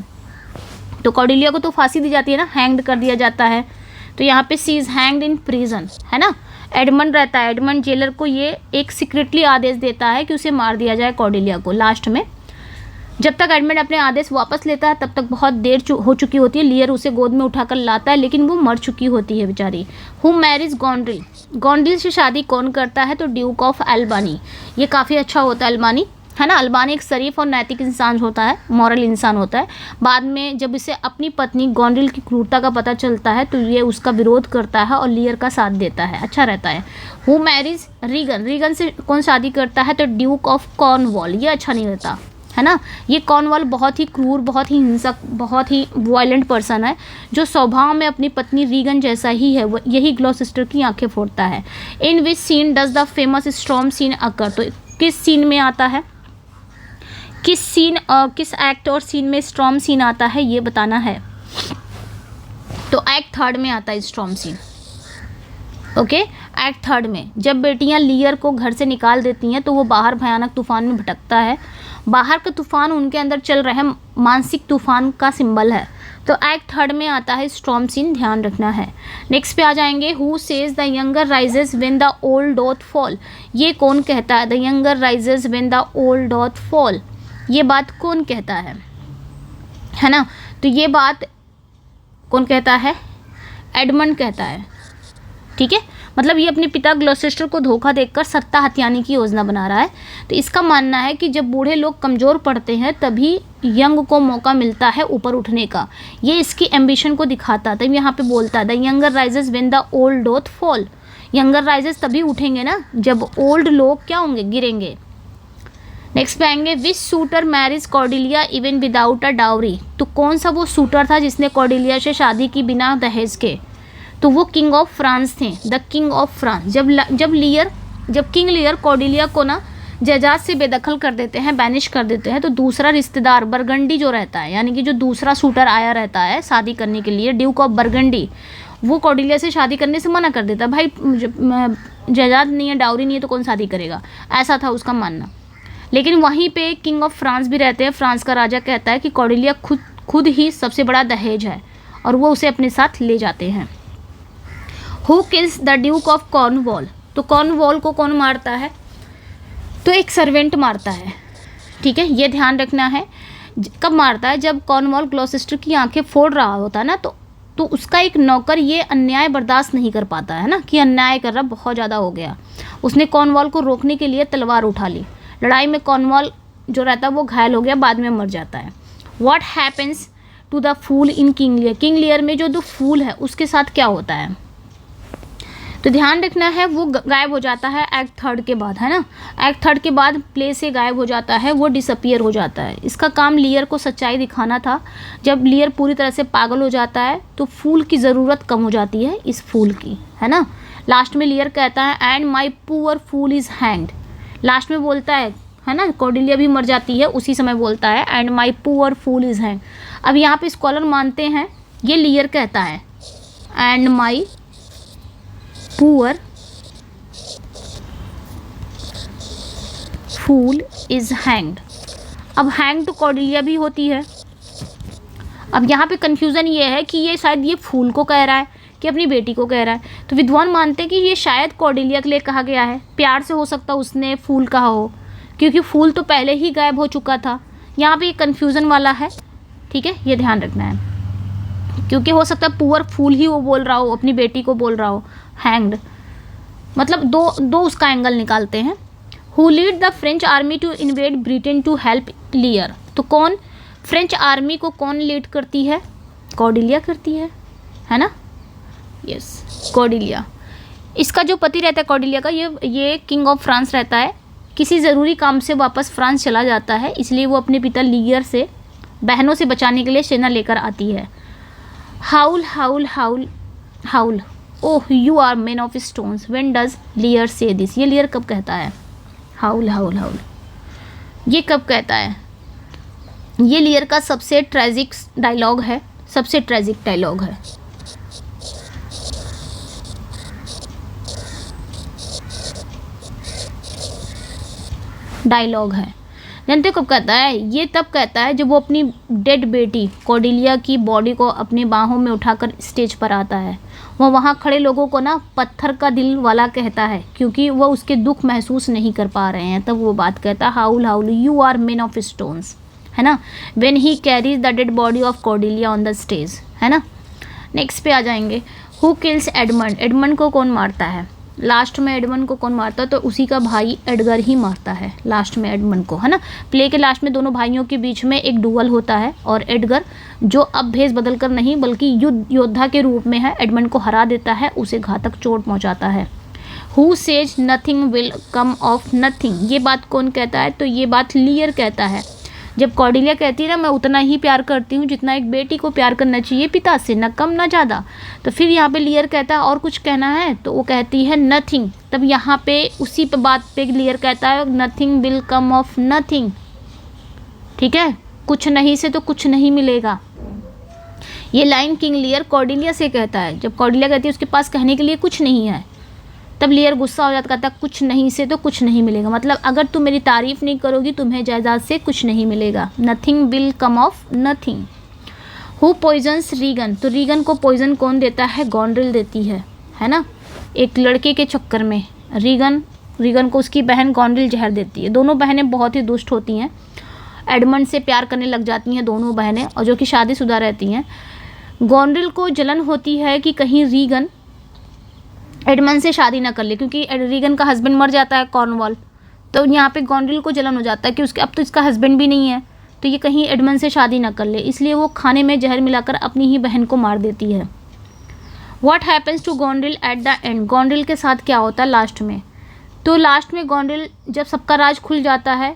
तो कॉर्डेलिया को तो फांसी दी जाती है ना, हैंग्ड कर दिया जाता है। तो यहाँ पे सी इज़ हैंग्ड इन प्रिजन, है ना। एडमंड रहता है, एडमंड जेलर को ये एक सीक्रेटली आदेश देता है कि उसे मार दिया जाए कॉर्डेलिया को। लास्ट में जब तक एडमंड अपने आदेश वापस लेता है तब तक बहुत देर हो चुकी होती है। लियर उसे गोद में उठाकर लाता है, लेकिन वो मर चुकी होती है बेचारी। Who marriage गॉन्ड्रिल? गॉन्ड्रिल से शादी कौन करता है? तो ड्यूक ऑफ अल्बानी। ये काफ़ी अच्छा होता है अल्बानी, है ना। अल्बानी एक शरीफ और नैतिक इंसान होता है, मॉरल इंसान होता है। बाद में जब इसे अपनी पत्नी गॉन्ड्रिल की क्रूरता का पता चलता है तो ये उसका विरोध करता है और लियर का साथ देता है, अच्छा रहता है। Who marriage Regan? रीगन से कौन शादी करता है? तो ड्यूक ऑफ कॉर्नवॉल। ये अच्छा नहीं रहता, है ना। ये कॉर्नवॉल बहुत ही क्रूर, बहुत ही हिंसक, बहुत ही वायलेंट पर्सन है, जो स्वभाव में अपनी पत्नी रीगन जैसा ही है। यही ग्लॉसेस्टर की आंखें फोड़ता है। In which scene does the famous storm scene occur? तो किस सीन में आता है, किस एक्ट और सीन में स्टॉर्म सीन आता है, ये बताना है। तो एक्ट 3 में आता है स्टॉर्म सीन। ओके, एक्ट 3 में जब बेटियां लियर को घर से निकाल देती हैं तो वो बाहर भयानक तूफान में भटकता है। बाहर का तूफान उनके अंदर चल रहे मानसिक तूफान का सिंबल है। तो एक्ट 3 में आता है स्टॉर्म सीन, ध्यान रखना है। नेक्स्ट पे आ जाएंगे। Who says the younger rises when the old doth fall? ये कौन कहता है? The younger rises when the old doth fall. ये बात कौन कहता है ना। तो ये बात कौन कहता है? एडमंड कहता है, ठीक है। मतलब ये अपने पिता ग्लॉसेस्टर को धोखा देकर सत्ता हथियाने की योजना बना रहा है। तो इसका मानना है कि जब बूढ़े लोग कमज़ोर पड़ते हैं तभी यंग को मौका मिलता है ऊपर उठने का। ये इसकी एम्बिशन को दिखाता है। तब यहाँ पे बोलता है the younger rises when the old doth fall. Younger rises तभी उठेंगे ना जब ओल्ड लोग क्या होंगे? गिरेंगे। नेक्स्ट पे आएंगे। Which suitor marries Cordelia even without a dowry? तो कौन सा वो शूटर था जिसने कॉर्डेलिया से शादी की बिना दहेज के? तो वो किंग ऑफ फ्रांस थे, द किंग ऑफ फ्रांस। जब किंग लियर कॉर्डेलिया को ना जजाज से बेदखल कर देते हैं, बैनिश कर देते हैं, तो दूसरा रिश्तेदार बरगंडी जो रहता है, यानी कि जो दूसरा शूटर आया रहता है शादी करने के लिए, ड्यूक ऑफ बरगंडी, वो कॉर्डेलिया से शादी करने से मना कर देता है। भाई जजाद नहीं है, डाउरी नहीं है, तो कौन शादी करेगा, ऐसा था उसका मानना। लेकिन वहीं पे किंग ऑफ फ्रांस भी रहते हैं। फ्रांस का राजा कहता है कि कॉर्डेलिया खुद ही सबसे बड़ा दहेज है और वो उसे अपने साथ ले जाते हैं। Who kills the Duke of Cornwall? तो कॉर्नवॉल को कौन मारता है? तो एक सर्वेंट मारता है, ठीक है, ये ध्यान रखना है। कब मारता है? जब कॉर्नवॉल ग्लॉसेस्टर की आंखें फोड़ रहा होता है ना, तो उसका एक नौकर ये अन्याय बर्दाश्त नहीं कर पाता है ना, कि अन्याय कर रहा, बहुत ज़्यादा हो गया। उसने कॉर्नवॉल को रोकने के लिए तलवार उठा ली। लड़ाई में कॉर्नवॉल जो रहता है वो घायल हो गया, बाद में मर जाता है। What happens to the fool in King Lear? King Lear में जो फूल है उसके साथ क्या होता है? तो ध्यान रखना है, वो गायब हो जाता है एक्ट 3 के बाद, है ना। एक्ट 3 के बाद प्ले से गायब हो जाता है, वो डिसअपियर हो जाता है। इसका काम लियर को सच्चाई दिखाना था। जब लियर पूरी तरह से पागल हो जाता है तो फूल की ज़रूरत कम हो जाती है इस फूल की, है ना। लास्ट में लियर कहता है and my poor fool is hanged. Last में बोलता है ना, कॉर्डेलिया भी मर जाती है, उसी समय बोलता है and my poor fool is hanged. अब यहाँ पे स्कॉलर मानते हैं ये लियर कहता है and my poor fool is hanged. अब हैंग तो कॉर्डेलिया भी होती है। अब यहाँ पे कंफ्यूजन ये है कि ये शायद ये फूल को कह रहा है कि अपनी बेटी को कह रहा है। तो विद्वान मानते हैं कि ये शायद कॉर्डेलिया के लिए कहा गया है, प्यार से हो सकता उसने फूल कहा हो, क्योंकि फूल तो पहले ही गायब हो चुका था। यहाँ पे ये कन्फ्यूज़न वाला है, ठीक है, ये ध्यान रखना है। क्योंकि हो सकता है पुअर फूल ही वो बोल रहा हो, अपनी बेटी को बोल रहा हो हैंग्ड, मतलब दो उसका एंगल निकालते हैं। Who lead the French army to invade Britain to help Lear, तो कौन फ्रेंच आर्मी को कौन लीड करती है? कॉर्डेलिया करती है ना? Yes, Cordelia. इसका जो पति रहता है कॉर्डेलिया का, ये किंग ऑफ फ्रांस रहता है। किसी ज़रूरी काम से वापस फ्रांस चला जाता है, इसलिए वो अपने पिता लियर से बहनों से बचाने के लिए सेना लेकर आती है। Howl howl howl howl, oh you are man of stones, when does Lear say this, ये लियर कब कहता है? हाउल हाउल हाउल, ये कब कहता है? ये लियर का सबसे ट्रेजिक डायलॉग है, सबसे ट्रेजिक डायलॉग है। डायलॉग है, जानते हो कब कहता है? ये तब कहता है जब वो अपनी डेड बेटी कॉर्डेलिया की बॉडी को अपनी बाहों में उठाकर स्टेज पर आता है। वो वहाँ खड़े लोगों को ना पत्थर का दिल वाला कहता है, क्योंकि वो उसके दुख महसूस नहीं कर पा रहे हैं। तब वो बात कहता है, howl howl you are men of stones, है ना, when he carries the dead body of Cordelia on the stage, है ना। नेक्स्ट पे आ जाएंगे, हु किल्स एडमंड, एडमंड को कौन मारता है? लास्ट में एडमंड को कौन मारता है? तो उसी का भाई एडगर ही मारता है लास्ट में एडमंड को, है ना। प्ले के लास्ट में दोनों भाइयों के बीच में एक डुअल होता है और एडगर, जो अब भेष बदल कर नहीं बल्कि योद्धा के रूप में है, एडमंड को हरा देता है, उसे घातक चोट पहुंचाता है। Who says nothing will come of nothing, ये बात कौन कहता है? तो ये बात लियर कहता है। जब कॉर्डेलिया कहती है ना मैं उतना ही प्यार करती हूँ जितना एक बेटी को प्यार करना चाहिए पिता से, न कम न ज़्यादा, तो फिर यहाँ पे लियर कहता है और कुछ कहना है, तो वो कहती है नथिंग। तब यहाँ पे उसी पे बात पे लियर कहता है nothing will come of nothing, ठीक है, कुछ नहीं से तो कुछ नहीं मिलेगा। ये लाइन किंग लियर कॉर्डेलिया से कहता है। जब कॉर्डेलिया कहती है उसके पास कहने के लिए कुछ नहीं है, तब लियर गुस्सा हो जाता, कहता कुछ नहीं से तो कुछ नहीं मिलेगा, मतलब अगर तुम मेरी तारीफ़ नहीं करोगी तुम्हें जायदाद से कुछ नहीं मिलेगा। Nothing will come of nothing. Who poisons Regan, तो रीगन को पॉइजन कौन देता है? गॉन्ड्रिल देती है ना। एक लड़के के चक्कर में रीगन को उसकी बहन गॉन्ड्रिल जहर देती है। दोनों बहनें बहुत ही दुष्ट होती हैं, एडमंड से प्यार करने लग जाती हैं दोनों बहनें, और जो कि शादीशुदा रहती हैं। गॉन्ड्रिल को जलन होती है कि कहीं रीगन एडमंड से शादी ना कर ले, क्योंकि रीगन का हस्बैंड मर जाता है कॉर्नवॉल, तो यहाँ पे गॉन्ड्रिल को जलन हो जाता है कि उसके अब तो इसका हस्बैंड भी नहीं है, तो ये कहीं एडमंड से शादी ना कर ले, इसलिए वो खाने में जहर मिलाकर अपनी ही बहन को मार देती है। What happens to Goneril at the end, Goneril के साथ क्या होता है लास्ट में? तो लास्ट में गॉन्ड्रिल जब सबका राज खुल जाता है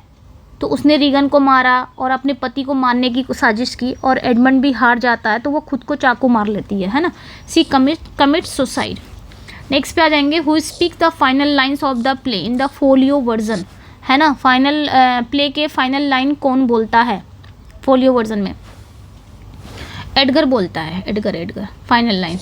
तो उसने रीगन को मारा और अपने पति को मारने की साजिश की, और एडमंड भी हार जाता है तो वो खुद को चाकू मार लेती है ना। सी कमिट सुसाइड। नेक्स्ट पे आ जाएंगे, who speak the final lines of the play in the folio version, है ना। फाइनल प्ले के फाइनल लाइन कौन बोलता है फोलियो वर्जन में? एडगर बोलता है, एडगर फाइनल लाइन,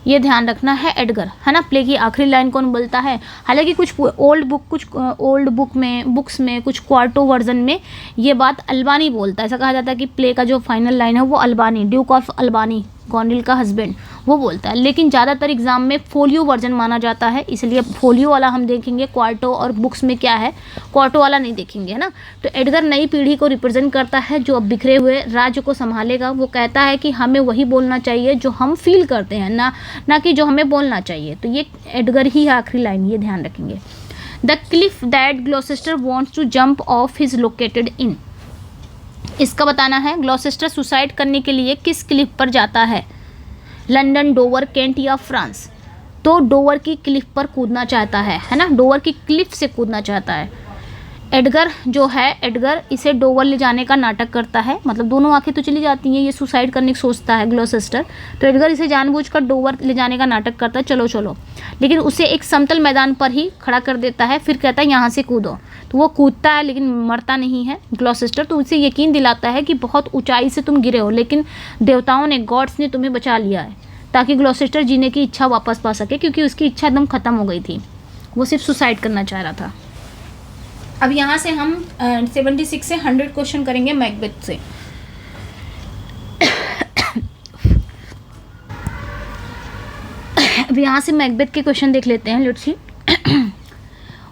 ये ध्यान रखना है, एडगर, है ना। प्ले की आखिरी लाइन कौन बोलता है? हालांकि कुछ ओल्ड बुक्स में कुछ क्वार्टो वर्जन में ये बात अल्बानी बोलता है। ऐसा कहा जाता है कि प्ले का जो फाइनल लाइन है वो Albany, duke of Albany, Goneril का हस्बैंड, वो बोलता है। लेकिन ज़्यादातर एग्जाम में फोलियो वर्जन माना जाता है, इसलिए फोलियो वाला हम देखेंगे। क्वार्टो और बुक्स में क्या है, क्वार्टो वाला नहीं देखेंगे, है ना। तो एडगर नई पीढ़ी को रिप्रेजेंट करता है जो अब बिखरे हुए राज्य को संभालेगा। वो कहता है कि हमें वही बोलना चाहिए जो हम फील करते हैं, ना कि जो हमें बोलना चाहिए। तो ये एडगर ही है आखिरी लाइन, ये ध्यान रखेंगे। The cliff that Gloucester wants to jump off is located in, इसका बताना है। ग्लॉसेस्टर सुसाइड करने के लिए किस क्लिफ पर जाता है? लंदन, डोवर, केंट या फ्रांस? तो डोवर की क्लिफ पर कूदना चाहता है ना, डोवर की क्लिफ से कूदना चाहता है। एडगर जो है, एडगर इसे डोवर ले जाने का नाटक करता है, मतलब दोनों आंखें तो चली जाती हैं, ये सुसाइड करने की सोचता है ग्लॉसेस्टर, तो एडगर इसे जानबूझकर डोवर ले जाने का नाटक करता है, चलो, लेकिन उसे एक समतल मैदान पर ही खड़ा कर देता है। फिर कहता है यहाँ से कूदो, तो वो कूदता है लेकिन मरता नहीं है ग्लॉसेस्टर। तो उसे यकीन दिलाता है कि बहुत ऊंचाई से तुम गिरे हो, लेकिन देवताओं ने, गॉड्स ने तुम्हें बचा लिया है, ताकि ग्लॉसेस्टर जीने की इच्छा वापस पा सके, क्योंकि उसकी इच्छा एकदम ख़त्म हो गई थी, वो सिर्फ सुसाइड करना चाह रहा था। अब यहाँ से हम 76 से 100 क्वेश्चन करेंगे मैकबेथ से। अब यहाँ से मैकबेथ के क्वेश्चन देख लेते हैं, let's see.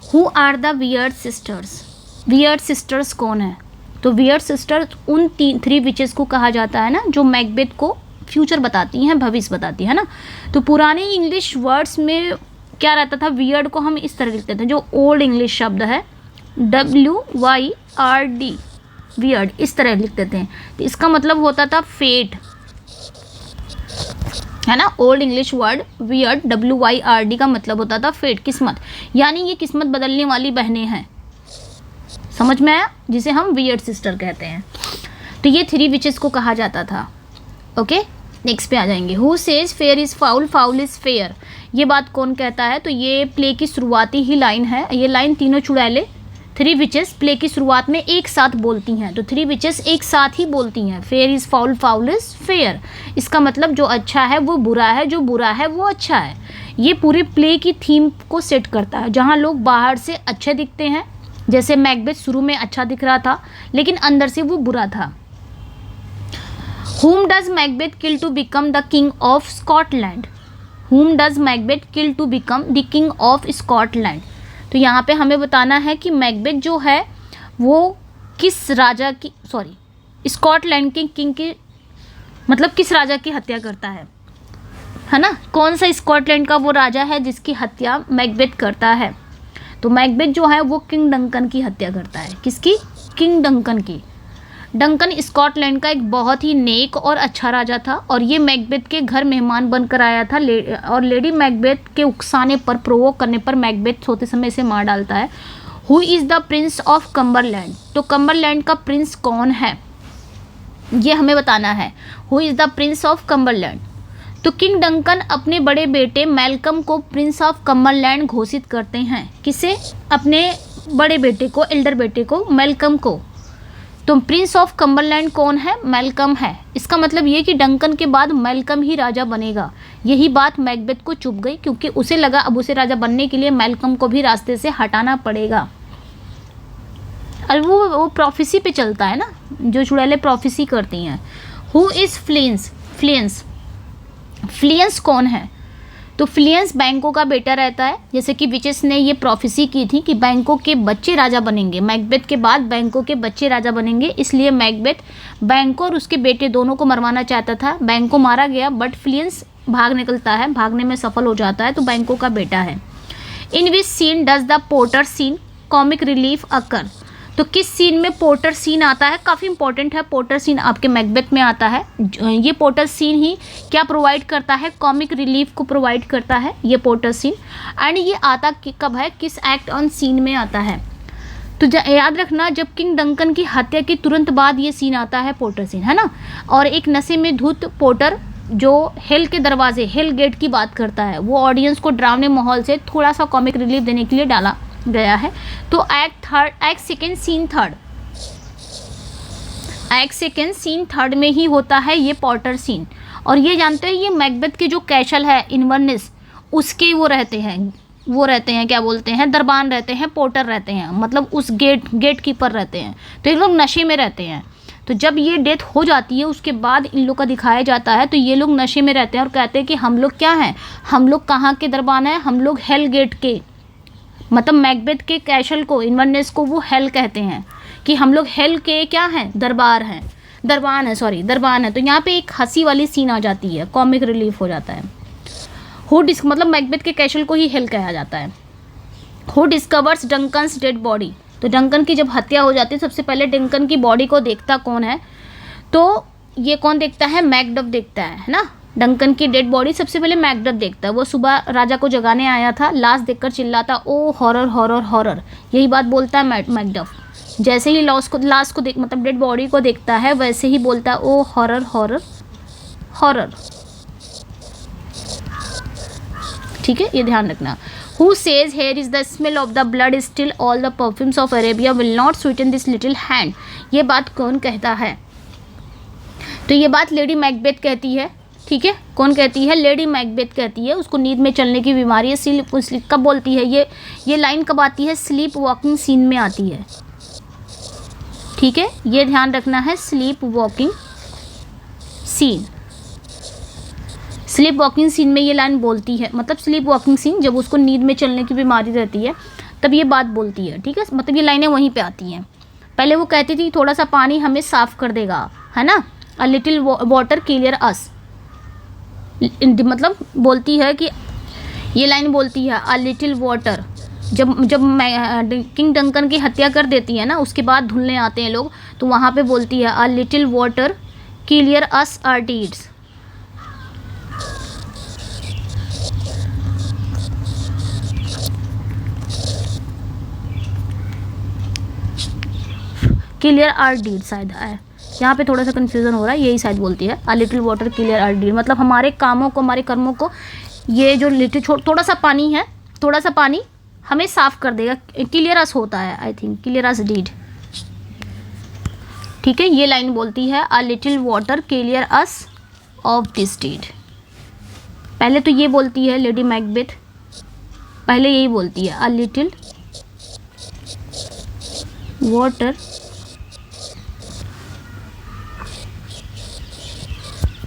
Who are the weird sisters, weird sisters कौन है? तो वियर्ड सिस्टर्स उन 3 विचेस को कहा जाता है ना, जो मैकबेथ को फ्यूचर बताती हैं, भविष्य बताती है ना। तो पुराने इंग्लिश वर्ड्स में क्या रहता था, वियर्ड को हम इस तरह लिखते थे, जो ओल्ड इंग्लिश शब्द है WYRD, वियर्ड, इस तरह लिखते थे। तो इसका मतलब होता था फेट, है ना। Old English word weird WYRD का मतलब होता था फेट, किस्मत, यानी ये किस्मत बदलने वाली बहनें हैं, समझ में आया, जिसे हम वियर्ड सिस्टर कहते हैं। तो ये 3 विचेस को कहा जाता था। ओके, नेक्स्ट पे आ जाएंगे। Who says fair is foul, foul is fair, ये बात कौन कहता है। तो ये प्ले की शुरुआती ही लाइन है। ये लाइन तीनों चुड़ैले 3 विचेस प्ले की शुरुआत में एक साथ बोलती हैं। तो 3 विचेस एक साथ ही बोलती हैं, fair is foul, foul is fair. इसका मतलब जो अच्छा है वो बुरा है, जो बुरा है वो अच्छा है। ये पूरे प्ले की थीम को सेट करता है, जहाँ लोग बाहर से अच्छे दिखते हैं, जैसे मैकबेथ शुरू में अच्छा दिख रहा था लेकिन अंदर से वो बुरा था। Whom does Macbeth kill to become the king of Scotland? Whom does Macbeth kill to become the king of Scotland? तो यहाँ पे हमें बताना है कि मैकबेथ जो है वो किस राजा की, स्कॉटलैंड के किंग की, मतलब किस राजा की हत्या करता है ना। कौन सा स्कॉटलैंड का वो राजा है जिसकी हत्या मैकबेथ करता है। तो मैकबेथ जो है वो किंग डंकन की हत्या करता है। किसकी? किंग डंकन की। डंकन स्कॉटलैंड का एक बहुत ही नेक और अच्छा राजा था और ये मैकबेथ के घर मेहमान बनकर आया था और लेडी मैकबेथ के उकसाने पर, प्रोवोक करने पर मैकबेथ सोते समय इसे मार डालता है। Who is the Prince of Cumberland, तो कम्बरलैंड का प्रिंस कौन है ये हमें बताना है। Who is the Prince of Cumberland, तो किंग डंकन अपने बड़े बेटे मैल्कम को प्रिंस ऑफ कम्बरलैंड घोषित करते हैं। किसे? अपने बड़े बेटे को, एल्डर बेटे को, मैल्कम को। तो प्रिंस ऑफ कम्बरलैंड कौन है? मैल्कम है। इसका मतलब ये कि डंकन के बाद मैल्कम ही राजा बनेगा। यही बात मैकबेथ को चुभ गई क्योंकि उसे लगा अब उसे राजा बनने के लिए मैल्कम को भी रास्ते से हटाना पड़ेगा। और वो प्रोफेसी पे चलता है ना, जो चुड़ैलें प्रोफेसी करती हैं। हु इज़ फ्लियंस, फ्लियंस कौन है? तो फ्लियंस बैंको का बेटा रहता है। जैसे कि विचेस ने ये प्रोफेसी की थी कि बैंको के बच्चे राजा बनेंगे, मैकबेथ के बाद बैंको के बच्चे राजा बनेंगे, इसलिए मैकबेथ बैंको और उसके बेटे दोनों को मरवाना चाहता था। बैंको मारा गया बट फ्लियंस भाग निकलता है, भागने में सफल हो जाता है, तो बैंको का बेटा है। In which scene does the porter scene comic relief occur, तो किस सीन में पोर्टर सीन आता है? काफ़ी इंपॉर्टेंट है, पोर्टर सीन आपके मैकबेथ में आता है। ये पोर्टर सीन ही क्या प्रोवाइड करता है? कॉमिक रिलीफ को प्रोवाइड करता है ये पोर्टर सीन। एंड ये आता कब है? किस एक्ट ऑन सीन में आता है? तो याद रखना, जब किंग डंकन की हत्या के तुरंत बाद ये सीन आता है, पोर्टर सीन, है ना। और एक नशे में धुत पोर्टर जो हेल के दरवाजे, हेल गेट की बात करता है, वो ऑडियंस को डरावने माहौल से थोड़ा सा कॉमिक रिलीफ देने के लिए डाला गया है। तो एक्ट सेकेंड सीन थर्ड में ही होता है ये पोर्टर सीन। और ये जानते हैं ये मैकबेथ के जो कैसल है इन्वर्निस, उसके वो रहते हैं क्या बोलते हैं, दरबान रहते हैं, पोर्टर रहते हैं, मतलब उस गेट कीपर रहते हैं। तो ये लोग नशे में रहते हैं। तो जब ये डेथ हो जाती है उसके बाद इन लोग का दिखाया जाता है, तो ये लोग नशे में रहते हैं और कहते हैं कि हम लोग क्या हैं, हम लोग कहाँ के दरबान हैं, हम लोग हेल गेट के, मतलब मैकबेथ के कैसल को, इन्वर्नेस को वो हेल कहते हैं कि हम लोग हेल के क्या हैं, दरबान है। तो यहाँ पे एक हंसी वाली सीन आ जाती है, कॉमिक रिलीफ हो जाता है। मतलब मैकबेथ के कैसल को ही हेल कहा जाता है। Who discovers Duncan's dead body, तो डंकन की जब हत्या हो जाती है सबसे पहले डंकन की बॉडी को देखता कौन है? तो ये कौन देखता है? मैकडफ देखता है ना। डंकन की डेड बॉडी सबसे पहले मैकडफ देखता है। वो सुबह राजा को जगाने आया था, लाश देखकर चिल्लाता ओ हॉरर हॉरर हॉरर, यही बात बोलता है मैकडफ। जैसे ही लाश को मतलब डेड बॉडी को देखता है वैसे ही बोलता है ओ हॉरर हॉरर हॉरर। ठीक है, ये ध्यान रखना। Who says here is the smell of the blood still all the perfumes of Arabia will not sweeten this little hand, ये बात कौन कहता है? तो ये बात लेडी मैकबेथ कहती है। ठीक है, कौन कहती है? लेडी मैकबेथ कहती है। उसको नींद में चलने की बीमारी है। स्लीप कब बोलती है? ये लाइन कब आती है? स्लीप वॉकिंग सीन में आती है। ठीक है, ये ध्यान रखना है, sleep walking scene. Sleep walking scene में ये लाइन बोलती है, मतलब स्लीप वॉकिंग सीन जब उसको नींद में चलने की बीमारी रहती है तब ये बात बोलती है। ठीक है, मतलब ये लाइनें वहीं पे आती हैं। पहले वो कहती थी थोड़ा सा पानी हमें साफ कर देगा, है ना, अ लिटिल वाटर क्लियर अस, मतलब बोलती है कि ये लाइन बोलती है अ लिटिल वाटर, जब जब किंग डंकन की हत्या कर देती है ना, उसके बाद धुलने आते हैं लोग, तो वहाँ पे बोलती है a little water clear us our deeds. Clear our deed शायद है, यहाँ पे थोड़ा सा कन्फ्यूज़न हो रहा है, यही शायद बोलती है a little water clear our deed, मतलब हमारे कामों को, हमारे कर्मों को ये जो लिटिल थोड़ा सा पानी है, थोड़ा सा पानी हमें साफ कर देगा। क्लियर अस होता है I think, clear us deed, ठीक है। ये लाइन बोलती है a little water clear us of this deed. पहले तो ये बोलती है लेडी मैकबेथ, पहले यही बोलती है a little water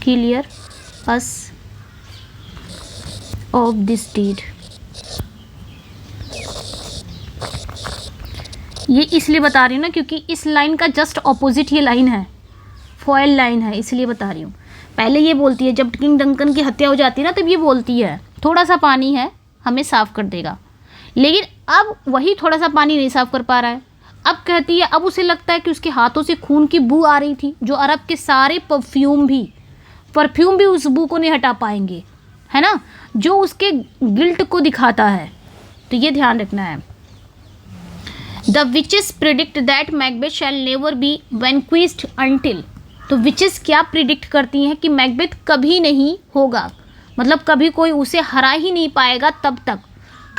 clear us of this deed. ये इसलिए बता रही हूँ ना क्योंकि इस लाइन का जस्ट ऑपोजिट ये लाइन है, फॉयल लाइन है, इसलिए बता रही हूँ। पहले ये बोलती है जब किंग डंकन की हत्या हो जाती है ना, तब ये बोलती है थोड़ा सा पानी है हमें साफ़ कर देगा, लेकिन अब वही थोड़ा सा पानी नहीं साफ़ कर पा रहा है। अब कहती है, अब उसे लगता है कि उसके हाथों से खून की बू आ रही थी, जो अरब के सारे परफ्यूम भी उस बू को नहीं हटा पाएंगे, है ना, जो उसके गिल्ट को दिखाता है। तो ये ध्यान रखना है। The witches predict that Macbeth shall never be vanquished until. तो विचेस क्या प्रिडिक्ट करती हैं कि मैकबेथ कभी नहीं होगा, मतलब कभी कोई उसे हरा ही नहीं पाएगा तब तक।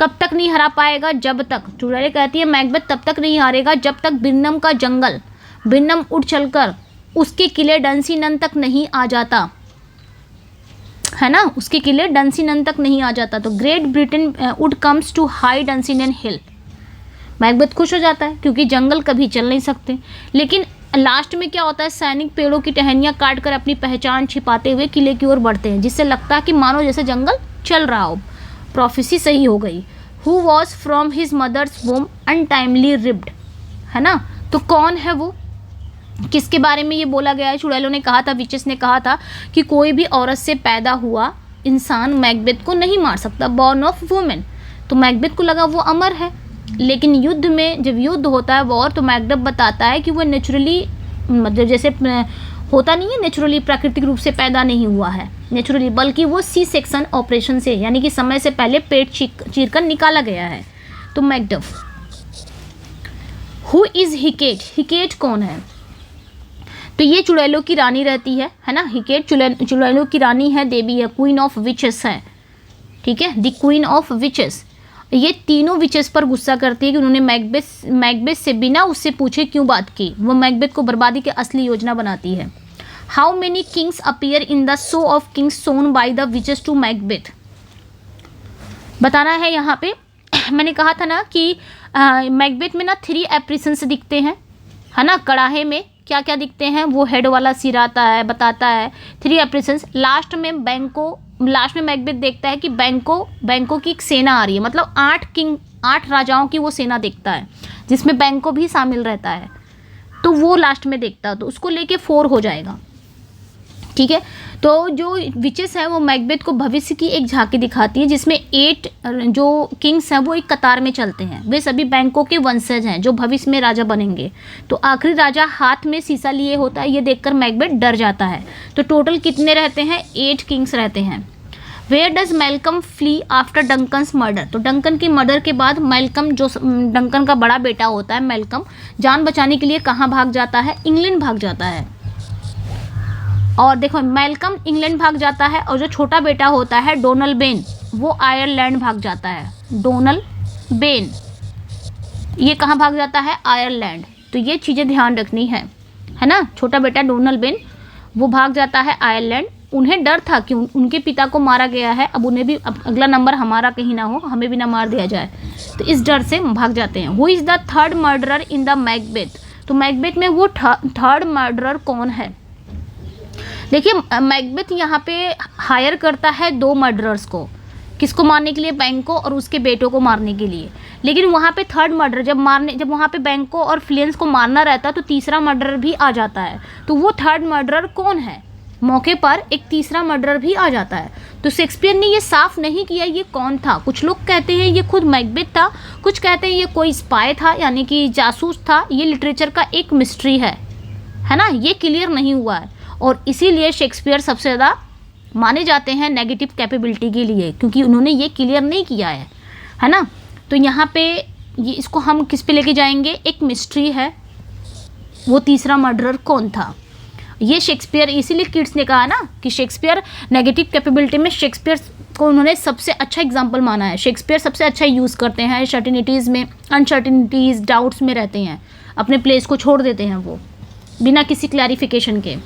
कब तक नहीं हरा पाएगा? जब तक, चुड़ैल कहती है मैकबेथ तब तक नहीं हारेगा जब तक बिर्नम का जंगल, बिर्नम उड़ चलकर उसके किले डंसीनन तक नहीं आ जाता, है ना, उसके किले डंसीनन तक नहीं आ जाता। तो great Birnam wood comes to high Dunsinane hill. Macbeth खुश हो जाता है क्योंकि जंगल कभी चल नहीं सकते, लेकिन लास्ट में क्या होता है, सैनिक पेड़ों की टहनियाँ काट कर अपनी पहचान छिपाते हुए किले की ओर बढ़ते हैं, जिससे लगता है कि मानो जैसे जंगल चल रहा हो। प्रोफेसी सही हो गई। Who was from his mother's womb untimely ripped, है ना, तो कौन है वो, किसके बारे में ये बोला गया है? चुड़ैलों ने कहा था, विचेस ने कहा था कि कोई भी औरत से पैदा हुआ इंसान मैकबेथ को नहीं मार सकता, बॉर्न ऑफ वुमेन। तो मैकबेथ को लगा वो अमर है, लेकिन युद्ध में जब युद्ध होता है वॉर, तो मैकबेथ बताता है कि वो नेचुरली, मतलब जैसे होता नहीं है नेचुरली, प्राकृतिक रूप से पैदा नहीं हुआ है नेचुरली, बल्कि वो सी सेक्शन ऑपरेशन से, यानी कि समय से पहले पेट चीर कर निकाला गया है। तो मैकबेथ। हु इज़ हिकेट, हिकेट कौन है? तो ये चुड़ैलों की रानी रहती है ना, हिकेट चुड़ैलों की रानी है, देवी है, क्वीन ऑफ विचेस है, ठीक है, द क्वीन ऑफ विचेस। ये तीनों विचेस पर गुस्सा करती है कि उन्होंने मैकबेथ से बिना उससे पूछे क्यों बात की। वो मैकबेथ को बर्बादी की असली योजना बनाती है। How many kings appear in the show of kings shown by the witches to Macbeth. बताना है यहाँ पे। मैंने कहा था ना कि मैकबेथ में ना 3 एप्रिसन्स दिखते हैं, है ना, कड़ाहे में क्या क्या दिखते हैं, वो हेड वाला सिर आता है, बताता है 3 एप्रिसन्स। लास्ट में मैकबेथ देखता है कि बैंको की एक सेना आ रही है, मतलब 8 राजाओं की वो सेना देखता है, जिसमें बैंको भी शामिल रहता है। तो वो लास्ट में देखता है, तो उसको लेके 4 हो जाएगा, ठीक है। तो जो विचेस है वो मैकबेथ को भविष्य की एक झांकी दिखाती है, जिसमें 8 जो किंग्स हैं वो एक कतार में चलते हैं। वे सभी बैंकों के वंशज हैं जो भविष्य में राजा बनेंगे। तो आखिरी राजा हाथ में शीशा लिए होता है, ये देखकर मैकबेथ डर जाता है। तो टोटल कितने रहते हैं? 8 किंग्स रहते हैं। Where does Malcolm flee after Duncan's murder. तो डंकन की मर्डर के बाद मैल्कम, जो डंकन का बड़ा बेटा होता है मैल्कम, जान बचाने के लिए कहाँ भाग जाता है? इंग्लैंड भाग जाता है। और देखो मैल्कम इंग्लैंड भाग जाता है, और जो छोटा बेटा होता है डोनल बेन, वो आयरलैंड भाग जाता है। डोनल बेन ये कहाँ भाग जाता है? आयरलैंड। तो ये चीज़ें ध्यान रखनी है ना। छोटा बेटा डोनल बेन वो भाग जाता है आयरलैंड। उन्हें डर था कि उनके पिता को मारा गया है, अब उन्हें भी, अब अगला नंबर हमारा कहीं ना हो, हमें भी ना मार दिया जाए, तो इस डर से भाग जाते हैं। Who is the third murderer in the Macbeth. तो मैकबेथ में वो थर्ड मर्डरर कौन है? देखिए मैकबेथ यहाँ पे हायर करता है 2 मर्डरर्स को, किसको मारने के लिए? बैंको और उसके बेटों को मारने के लिए। लेकिन वहाँ पे थर्ड मर्डर जब वहाँ पे बैंको और फ्लेंस को मारना रहता है, तो तीसरा मर्डरर भी आ जाता है। तो वो थर्ड मर्डरर कौन है? मौके पर एक तीसरा मर्डरर भी आ जाता है। तो शेक्सपियर ने ये साफ नहीं किया ये कौन था। कुछ लोग कहते हैं ये खुद मैकबेथ था, कुछ कहते हैं ये कोई स्पाई था यानी कि जासूस था। ये लिटरेचर का एक मिस्ट्री है ना, ये क्लियर नहीं हुआ है। और इसीलिए शेक्सपियर सबसे ज़्यादा माने जाते हैं नेगेटिव कैपेबिलिटी के लिए, क्योंकि उन्होंने ये क्लियर नहीं किया है ना। तो यहाँ पे ये इसको हम किस पे लेके जाएंगे, एक मिस्ट्री है, वो तीसरा मर्डरर कौन था। ये शेक्सपियर, इसीलिए किड्स ने कहा ना कि शेक्सपियर नेगेटिव कैपेबिलिटी में शेक्सपियर को उन्होंने सबसे अच्छा एग्जाम्पल माना है। शेक्सपियर सबसे अच्छा यूज़ करते हैं सर्टेनिटीज़ में, अनसर्टेनिटीज़, डाउट्स में रहते हैं, अपने प्लेस को छोड़ देते हैं वो बिना किसी क्लैरिफिकेशन के।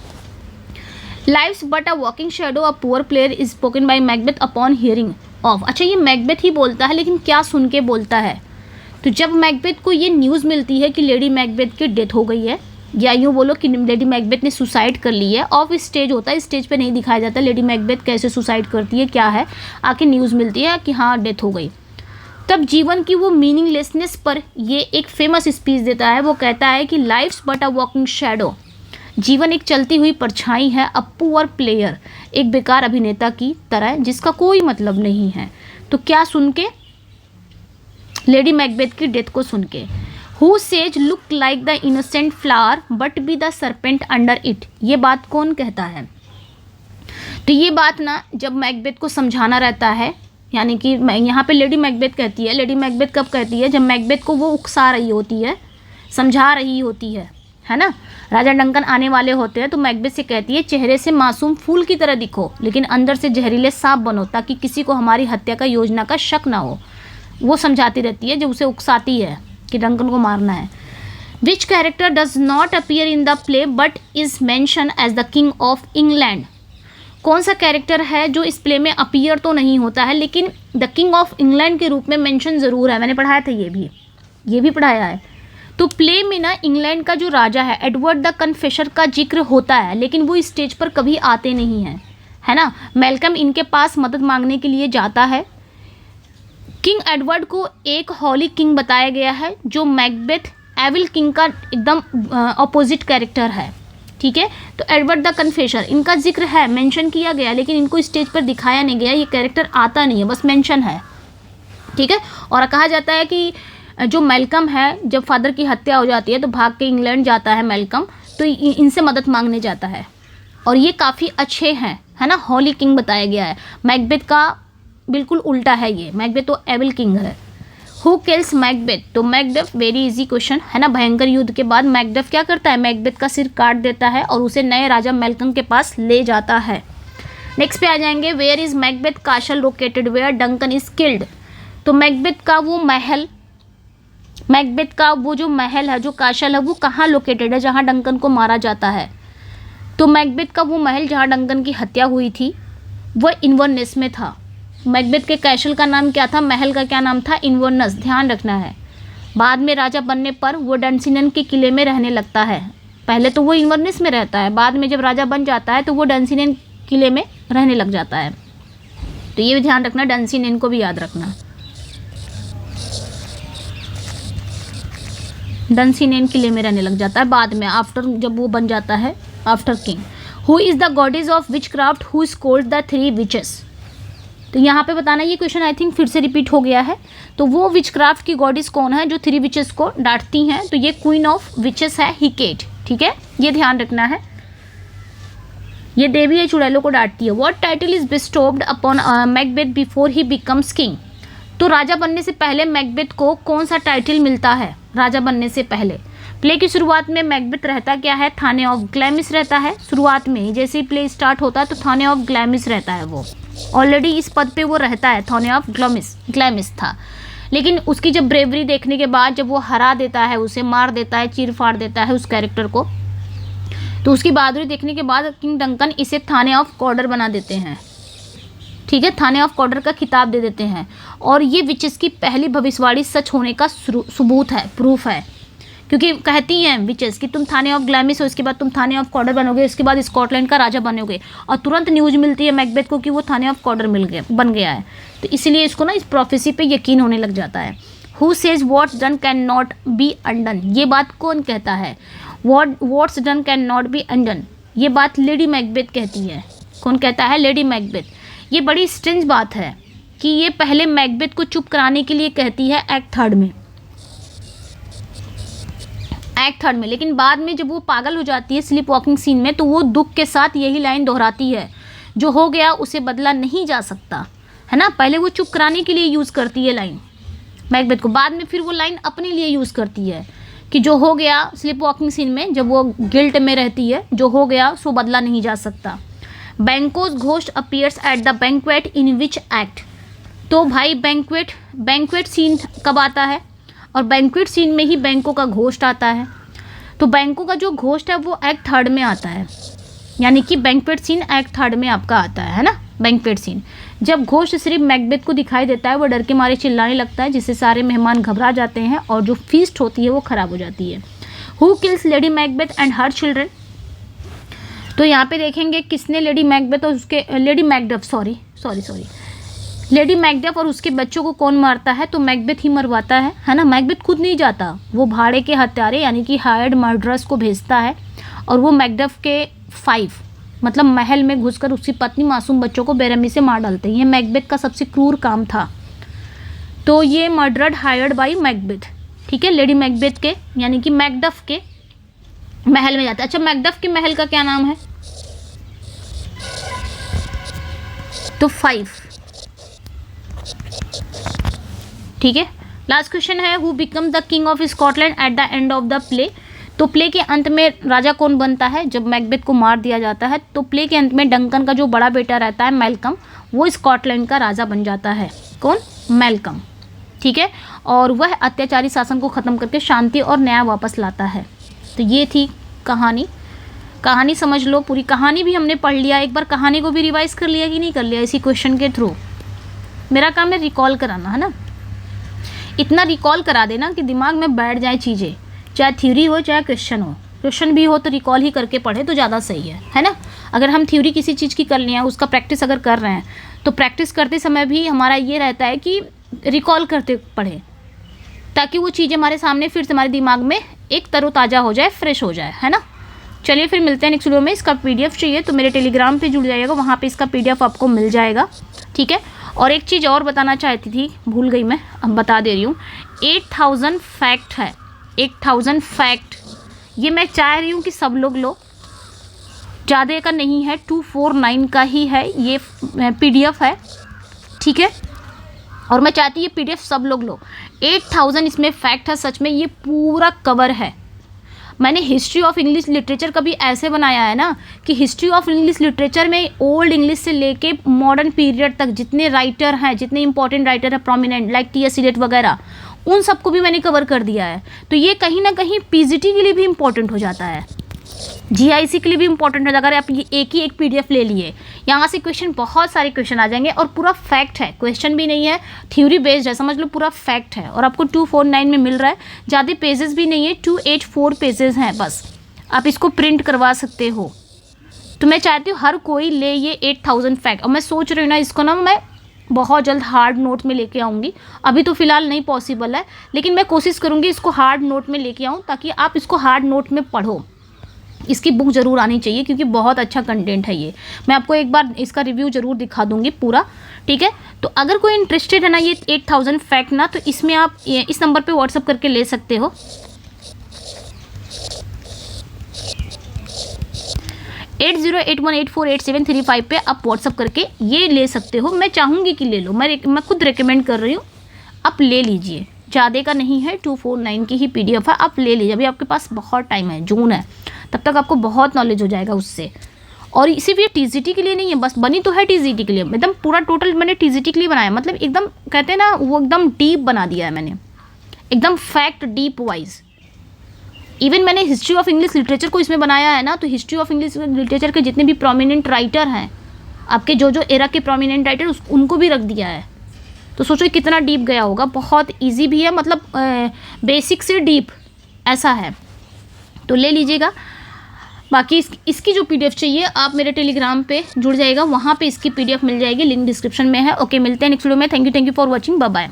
Life's but a walking shadow a poor player is spoken by Macbeth upon hearing of. अच्छा, ये मैकबेथ ही बोलता है, लेकिन क्या सुन के बोलता है। तो जब मैकबेथ को ये न्यूज़ मिलती है कि लेडी मैकबेथ की डेथ हो गई है, या यूँ बोलो कि लेडी मैकबेथ ने सुसाइड कर ली है, ऑफ स्टेज होता है, स्टेज पे नहीं दिखाया जाता लेडी मैकबेथ कैसे सुसाइड करती है, क्या है, आके न्यूज़ मिलती है कि हाँ डेथ हो गई। तब जीवन की वो मीनिंगलेसनेस पर ये एक फेमस स्पीच देता है। वो कहता है कि life's but a walking shadow, जीवन एक चलती हुई परछाई है, अ पुअर प्लेयर, एक बेकार अभिनेता की तरह जिसका कोई मतलब नहीं है। तो क्या सुन के, लेडी मैकबेथ की डेथ को सुन के। Who says look like the innocent flower but be the serpent under it, ये बात कौन कहता है। तो ये बात ना जब मैकबेथ को समझाना रहता है, यानी कि यहाँ पे लेडी मैकबेथ कहती है। लेडी मैकबेथ कब कहती है, जब मैकबेथ को वो उकसा रही होती है, समझा रही होती है ना। राजा डंकन आने वाले होते हैं तो मैकबेथ से कहती है चेहरे से मासूम फूल की तरह दिखो, लेकिन अंदर से जहरीले सांप बनो, ताकि किसी को हमारी हत्या का योजना का शक ना हो। वो समझाती रहती है, जब उसे उकसाती है कि डंकन को मारना है। Which character does not appear in the play but is mention as the king of England, कौन सा कैरेक्टर है जो इस प्ले में अपीयर तो नहीं होता है लेकिन द किंग ऑफ इंग्लैंड के रूप में मेंशन ज़रूर है। मैंने पढ़ाया था, ये भी पढ़ाया है। तो प्ले में ना इंग्लैंड का जो राजा है एडवर्ड द कन्फेशर का जिक्र होता है, लेकिन वो स्टेज पर कभी आते नहीं हैं, है ना। मैल्कम इनके पास मदद मांगने के लिए जाता है। किंग एडवर्ड को एक हॉली किंग बताया गया है, जो मैकबेथ एविल किंग का एकदम अपोजिट कैरेक्टर है, ठीक है। तो एडवर्ड द कन्फेशर, इनका जिक्र है, मेंशन किया गया, लेकिन इनको स्टेज पर दिखाया नहीं गया, ये कैरेक्टर आता नहीं है, बस मेंशन है, ठीक है। और कहा जाता है कि जो मैल्कम है, जब फादर की हत्या हो जाती है तो भाग के इंग्लैंड जाता है मैल्कम, तो इनसे मदद मांगने जाता है। और ये काफ़ी अच्छे हैं, है ना, हॉली किंग बताया गया है। मैकबेथ का बिल्कुल उल्टा है ये, मैकबेथ तो एविल किंग है। हु किल्स मैकबेथ, तो मैकबेथ, वेरी इजी क्वेश्चन है ना। भयंकर युद्ध के बाद मैकबेथ क्या करता है, मैकबेथ का सिर काट देता है और उसे नए राजा मैल्कम के पास ले जाता है। नेक्स्ट पे आ जाएंगे, where is Macbeth castle located where Duncan is killed. तो मैकबेथ का वो महल, मैकबेथ का वो जो महल है, जो काशल है, वो कहाँ लोकेटेड है, जहाँ डंकन को मारा जाता है। तो मैकबेथ का वो महल जहाँ डंकन की हत्या हुई थी वो इन्वर्नेस में था। मैकबेथ के कैसल का नाम क्या था, महल का क्या नाम था, इन्वर्नस, ध्यान रखना है। बाद में राजा बनने पर वो डंसिनन के किले में रहने लगता है। पहले तो वो इन्वर्नेस में रहता है, बाद में जब राजा बन जाता है तो वो डंसिनन किले में रहने लग जाता है। तो ये भी ध्यान रखना, डंसिनन को भी याद रखना। डंसिनन किले में रहने लग जाता है बाद में, आफ्टर जब वो बन जाता है after king. Who is the goddess of which craft who scold the 3 witches. तो यहाँ पे बताना, ये क्वेश्चन आई थिंक फिर से रिपीट हो गया है। तो वो विच क्राफ्ट की गॉडेस कौन है जो 3 विचेस को डांटती हैं, तो ये क्वीन ऑफ विचेस है हिकेट, ठीक है, ये ध्यान रखना है। ये देवी है, चुड़ैलों को डांटती है। What title is बिस्टोव्ड upon Macbeth before he becomes king. तो राजा बनने से पहले मैकबेथ को कौन सा टाइटल मिलता है, राजा बनने से पहले। प्ले की शुरुआत में मैकबेथ रहता क्या है, थाने ऑफ ग्लैमिस रहता है। शुरुआत में जैसे ही प्ले स्टार्ट होता है तो थाने ऑफ ग्लैमिस रहता है, वो ऑलरेडी इस पद पे वो रहता है, थाने ऑफ ग्लैमिस था। लेकिन उसकी जब ब्रेवरी देखने के बाद, जब वो हरा देता है, उसे मार देता है, चीर फाड़ देता है उस कैरेक्टर को, तो उसकी बहादुरी देखने के बाद किंग डंकन इसे थाने ऑफ कॉर्डर बना देते हैं, ठीक है, थाने ऑफ कॉर्डर का खिताब दे देते हैं। और ये विचेस की पहली भविष्यवाणी सच होने का सबूत है, प्रूफ है, क्योंकि कहती हैं विचेस कि तुम थाने ऑफ ग्लैमिस हो, इसके बाद तुम थाने ऑफ कॉर्डर बनोगे, इसके बाद स्कॉटलैंड का राजा बनोगे। और तुरंत न्यूज़ मिलती है मैकबेथ को कि वो थाने ऑफ कॉर्डर बन गया है। तो इसीलिए इसको ना इस प्रोफेसी पे यकीन होने लग जाता है। Who says what's done can not be undone, ये बात कौन कहता है, what's done can not be undone, ये बात लेडी मैकबेथ कहती है। कौन कहता है? Lady Macbeth. ये बड़ी स्ट्रेंज बात है कि ये पहले मैकबेथ को चुप कराने के लिए कहती है एक्ट थर्ड में, लेकिन बाद में जब वो पागल हो जाती है स्लीप वॉकिंग सीन में, तो वो दुख के साथ यही लाइन दोहराती है, जो हो गया उसे बदला नहीं जा सकता, है ना। पहले वो चुप कराने के लिए यूज़ करती है लाइन मैकबेथ को, बाद में फिर वो लाइन अपने लिए यूज़ करती है कि जो हो गया स्लीप वॉकिंग सीन में, जब वो गिल्ट में रहती है, जो हो गया सो बदला नहीं जा सकता। Banquo's ghost appears at the banquet in which act. तो भाई बैंक्वेट सीन कब आता है? और बैंक्वेट सीन में ही बैंकों का घोस्ट आता है। तो बैंकों का जो घोस्ट है वो एक्ट थर्ड में आता है, यानी कि बैंक्वेट सीन एक्ट थर्ड में आपका आता है ना। बैंक्वेट सीन जब घोस्ट सिर्फ मैकबेथ को दिखाई देता है, वो डर के मारे चिल्लाने लगता है, जिससे सारे मेहमान घबरा जाते हैं और जो फीस्ट होती है वो ख़राब हो जाती है। Who kills lady Macbeth and her children? तो यहाँ पे देखेंगे किसने लेडी मैकबेथ और उसके लेडी मैकडफ और उसके बच्चों को कौन मारता है? तो मैकबेथ ही मरवाता है ना। मैकबेथ खुद नहीं जाता, वो भाड़े के हत्यारे यानी कि हायर्ड मर्डरर्स को भेजता है, और वो मैकडफ के 5 मतलब महल में घुसकर उसकी पत्नी मासूम बच्चों को बेरहमी से मार डालते हैं। ये मैकबेथ का सबसे क्रूर काम था। तो ये मर्डर्ड हायर्ड बाई मैकबेथ, ठीक है, लेडी मैकबेथ के यानी कि मैकडफ के महल में जाता है। अच्छा, मैकडफ के महल का क्या नाम है? तो 5, ठीक है। लास्ट क्वेश्चन है, who become the king of Scotland eight the end of the play? तो प्ले के अंत में राजा कौन बनता है जब मैकबेथ को मार दिया जाता है? तो प्ले के अंत में डंकन का जो बड़ा बेटा रहता है मैल्कम, वो स्कॉटलैंड का राजा बन जाता है। कौन? मैल्कम, ठीक है। और वह अत्याचारी शासन को ख़त्म करके शांति और न्याय वापस लाता है। तो ये थी कहानी समझ लो। पूरी कहानी भी हमने पढ़ लिया। एक बार कहानी को भी रिवाइज कर लिया कि नहीं कर लिया इसी क्वेश्चन के थ्रू? मेरा काम है रिकॉल कराना, है ना। इतना रिकॉल करा देना कि दिमाग में बैठ जाए चीज़ें, चाहे थ्योरी हो चाहे क्वेश्चन भी हो, तो रिकॉल ही करके पढ़े तो ज़्यादा सही है ना। अगर हम थ्योरी किसी चीज़ की कर लिया, उसका प्रैक्टिस अगर कर रहे हैं, तो प्रैक्टिस करते समय भी हमारा ये रहता है कि रिकॉल करते पढ़े, ताकि वो चीज़ें हमारे सामने फिर से हमारे दिमाग में एक तरोताज़ा हो जाए, फ्रेश हो जाए, है ना। चलिए फिर मिलते हैं नेक्स्ट वीडियो में। इसका PDF चाहिए तो मेरे टेलीग्राम पे जुड़ जाइएगा, वहाँ पे इसका PDF आपको मिल जाएगा, ठीक है। और एक चीज़ और बताना चाहती थी, भूल गई मैं, अब बता दे रही हूँ। 8000 फैक्ट है, 8000 फैक्ट, ये मैं चाह रही हूँ कि सब लोग लो। ज़्यादा का नहीं है, 249 का ही है ये PDF है, ठीक है। और मैं चाहती हूँ ये PDF सब लोग लो। 8000 इसमें फैक्ट है, सच में ये पूरा कवर है। मैंने हिस्ट्री ऑफ इंग्लिश लिटरेचर का भी ऐसे बनाया है ना कि हिस्ट्री ऑफ इंग्लिश लिटरेचर में ओल्ड इंग्लिश से लेके मॉडर्न पीरियड तक जितने राइटर हैं, जितने इंपॉर्टेंट राइटर हैं प्रोमिनेंट, लाइक T.S. इलियट वगैरह, उन सबको भी मैंने कवर कर दिया है। तो ये कहीं ना कहीं PGT के लिए भी इम्पोर्टेंट हो जाता है, GIC के लिए भी इम्पोर्टेंट हो जाता है। अगर आप ये एक ही एक PDF ले लिए, यहाँ से क्वेश्चन, बहुत सारे क्वेश्चन आ जाएंगे, और पूरा फैक्ट है, क्वेश्चन भी नहीं है, थ्योरी बेस्ड है, समझ लो पूरा फैक्ट है। और आपको 249 में मिल रहा है, ज़्यादा पेजेस भी नहीं है, 284 पेजेस हैं बस। आप इसको प्रिंट करवा सकते हो। तो मैं चाहती हूँ हर कोई ले ये 8000 फैक्ट। और मैं सोच रही हूँ ना, इसको ना मैं बहुत जल्द हार्ड नोट में लेके आऊँगी। अभी तो फ़िलहाल नहीं पॉसिबल है, लेकिन मैं कोशिश करूँगी इसको हार्ड नोट में लेके आऊँ, ताकि आप इसको हार्ड नोट में पढ़ो। इसकी बुक ज़रूर आनी चाहिए, क्योंकि बहुत अच्छा कंटेंट है ये। मैं आपको एक बार इसका रिव्यू ज़रूर दिखा दूँगी पूरा, ठीक है। तो अगर कोई इंटरेस्टेड है ना ये 8000 फैक्ट ना, तो इसमें आप इस नंबर पे व्हाट्सअप करके ले सकते हो। 8081848735 पे आप व्हाट्सअप करके ये ले सकते हो। मैं चाहूँगी कि ले लो, मैं खुद रिकमेंड कर रही हूँ, आप ले लीजिए। ज़्यादा का नहीं है, 249 की ही PDF है, आप ले लीजिए। अभी आपके पास बहुत टाइम है, जून है, तब तक आपको बहुत नॉलेज हो जाएगा उससे। और सिर्फ ये TGT के लिए नहीं है, बस बनी तो है TGT के लिए, एकदम पूरा टोटल मैंने TGT के लिए बनाया। मतलब एकदम कहते हैं ना, वो एकदम डीप बना दिया है मैंने, एकदम फैक्ट डीप वाइज। इवन मैंने हिस्ट्री ऑफ इंग्लिश लिटरेचर को इसमें बनाया है ना, तो हिस्ट्री ऑफ इंग्लिश लिटरेचर के जितने भी प्रोमिनेंट राइटर हैं, आपके जो एरा के प्रोमिनेंट राइटर, उनको भी रख दिया है। तो सोचो कितना डीप गया होगा। बहुत इजी भी है, मतलब बेसिक से डीप ऐसा है, तो ले लीजिएगा। बाकी इसकी जो PDF चाहिए, आप मेरे टेलीग्राम पे जुड़ जाइएगा, वहाँ पे इसकी PDF मिल जाएगी, लिंक डिस्क्रिप्शन में है। ओके, मिलते हैं नेक्स्ट वीडियो में। Thank you for watching, bye bye.